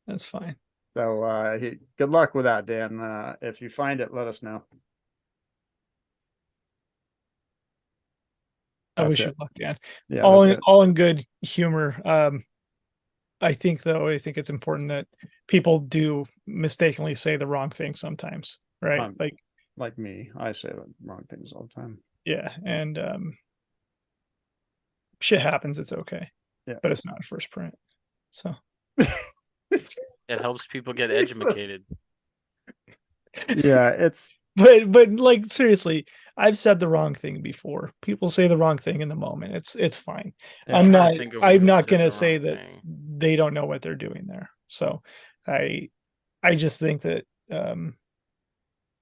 Speaker 2: That's fine.
Speaker 1: So good luck with that, Dan. If you find it, let us know.
Speaker 2: I
Speaker 1: That's
Speaker 2: wish you
Speaker 1: it.
Speaker 2: luck, Dan.
Speaker 1: Yeah, that's it.
Speaker 2: All in good humor. I think it's important that people do mistakenly say the wrong thing sometimes, right?
Speaker 1: Like me, I say the wrong things all the time.
Speaker 2: Yeah, and shit happens, it's okay.
Speaker 1: Yeah.
Speaker 2: But it's not a first print. So
Speaker 3: It helps people get
Speaker 1: Jesus.
Speaker 3: educated.
Speaker 1: Yeah, it's
Speaker 2: but like seriously, I've said the wrong thing before. People say the wrong thing in the moment. It's fine.
Speaker 1: Yeah.
Speaker 2: I'm
Speaker 3: Trying
Speaker 2: not
Speaker 3: to think of
Speaker 2: I'm
Speaker 3: when we
Speaker 2: not
Speaker 3: said
Speaker 2: gonna
Speaker 3: the
Speaker 2: say
Speaker 3: wrong
Speaker 2: that
Speaker 3: thing.
Speaker 2: they don't know what they're doing there. So I just think that
Speaker 1: it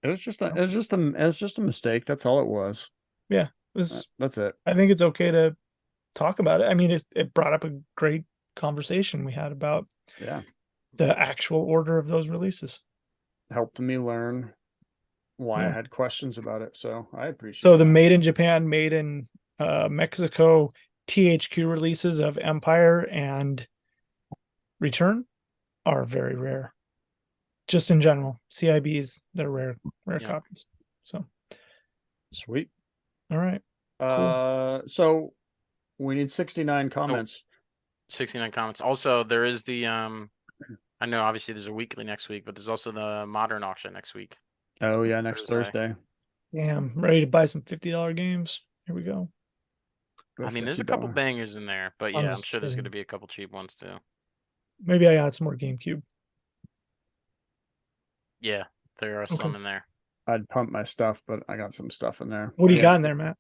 Speaker 1: was just a mistake. That's all it was.
Speaker 2: yeah, it was
Speaker 1: That's it.
Speaker 2: I think it's okay to talk about it. I mean, it brought up a great conversation we had about
Speaker 1: Yeah,
Speaker 2: the actual order of those releases.
Speaker 1: helped me learn why I
Speaker 2: Yeah.
Speaker 1: had questions about it. So I appreciate
Speaker 2: So the
Speaker 1: that.
Speaker 2: made in Japan, made in Mexico THQ releases of Empire and Return are very rare. Just in general, CIBs, they're rare
Speaker 3: Yeah.
Speaker 2: copies. So
Speaker 1: Sweet.
Speaker 2: all right.
Speaker 1: So we need 69 comments.
Speaker 3: 69 comments. Also, there is the I know obviously there's a weekly next week, but there's also the modern auction next week.
Speaker 1: Oh yeah, next Thursday.
Speaker 2: Damn, ready to buy some $50 games. Here we go.
Speaker 3: I mean, there's a couple bangers in there, but
Speaker 2: I'm
Speaker 3: yeah, I'm
Speaker 2: just
Speaker 3: sure there's
Speaker 2: kidding.
Speaker 3: going to be a couple cheap ones too.
Speaker 2: Maybe I got some more GameCube.
Speaker 3: Yeah, there are some in there.
Speaker 1: I'd pump my stuff, but I got some stuff in there.
Speaker 2: What do you
Speaker 1: Yeah,
Speaker 2: got in there, Matt?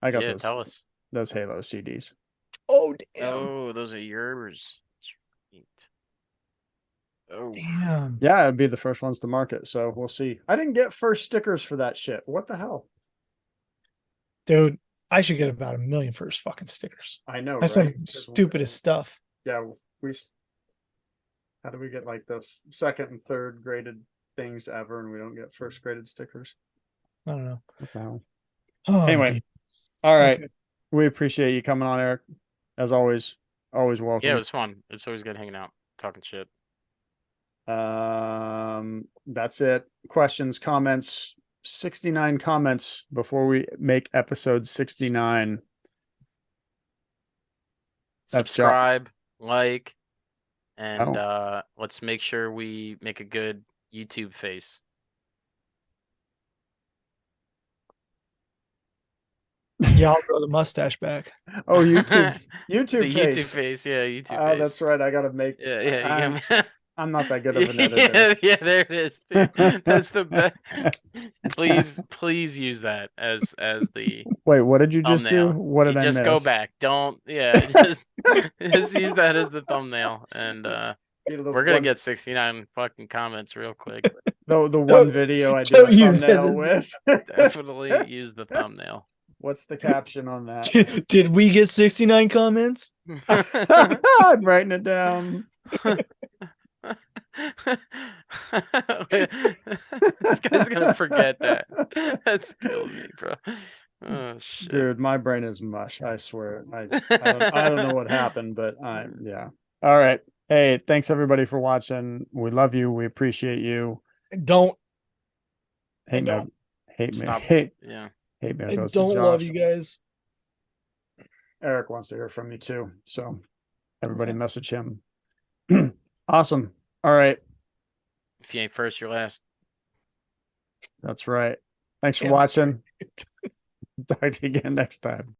Speaker 1: I got
Speaker 3: Yeah, tell us.
Speaker 1: those Halo CDs.
Speaker 2: Oh damn!
Speaker 3: Oh, those are yours. Sweet. Oh,
Speaker 2: Damn,
Speaker 1: Yeah, it'd be the first ones to market, so we'll see. I didn't get first stickers for that shit. What the hell?
Speaker 2: dude, I should get about 1 million first fucking stickers.
Speaker 1: I know,
Speaker 2: That's
Speaker 1: right?
Speaker 2: some stupidest stuff.
Speaker 1: Yeah, how do we get like the second and third graded things ever, and we don't get first graded stickers?
Speaker 2: I don't know.
Speaker 1: What the hell?
Speaker 2: Oh,
Speaker 1: Anyway,
Speaker 2: damn.
Speaker 1: all right.
Speaker 2: Okay.
Speaker 1: We appreciate you coming on, Eric. As always, always
Speaker 3: yeah,
Speaker 1: welcome.
Speaker 3: it was fun. It's always good hanging out, talking shit.
Speaker 1: That's it. Questions, comments, 69 comments before we make episode 69. That's
Speaker 3: Subscribe, like, and
Speaker 1: Oh.
Speaker 3: let's make sure we make a good YouTube face.
Speaker 2: Yeah, I'll grow the mustache back.
Speaker 1: Oh, YouTube
Speaker 3: The YouTube
Speaker 1: face.
Speaker 3: face, yeah, YouTube
Speaker 1: Oh,
Speaker 3: face.
Speaker 1: that's right. I gotta make.
Speaker 3: Yeah, yeah,
Speaker 1: I'm,
Speaker 3: yeah.
Speaker 1: I'm not that good of an editor.
Speaker 3: Yeah, yeah, there it is. Dude. That's the best. Please use that as the
Speaker 1: Wait, what did you just do?
Speaker 3: thumbnail.
Speaker 1: What
Speaker 3: You
Speaker 1: did I
Speaker 3: just go
Speaker 1: miss?
Speaker 3: back. Don't, yeah, just use that as the thumbnail, and we're gonna get 69 fucking comments real quick.
Speaker 1: The one video I do
Speaker 2: Don't
Speaker 1: a
Speaker 2: use that
Speaker 1: thumbnail with.
Speaker 3: Definitely use the thumbnail.
Speaker 1: What's the caption on that?
Speaker 2: Did we get 69 comments?
Speaker 1: I'm writing it down.
Speaker 3: This guy's gonna forget that. That's killing me, bro. Oh shit.
Speaker 1: Dude, my brain is mush. I swear. I don't know what happened, but yeah. All right. Hey, thanks everybody for watching. We love you. We appreciate you.
Speaker 2: Don't
Speaker 1: Hate mail.
Speaker 2: don't.
Speaker 1: Hate mail.
Speaker 3: Stop.
Speaker 1: Hate
Speaker 3: Yeah.
Speaker 1: mail
Speaker 2: I
Speaker 1: goes to
Speaker 2: don't love
Speaker 1: Josh.
Speaker 2: you guys.
Speaker 1: Eric wants to hear from you too. So everybody
Speaker 2: Okay.
Speaker 1: message him. Awesome. All right.
Speaker 3: If you ain't first, you're last.
Speaker 1: That's right. Thanks for
Speaker 2: Damn.
Speaker 1: watching. Talk to you again next time.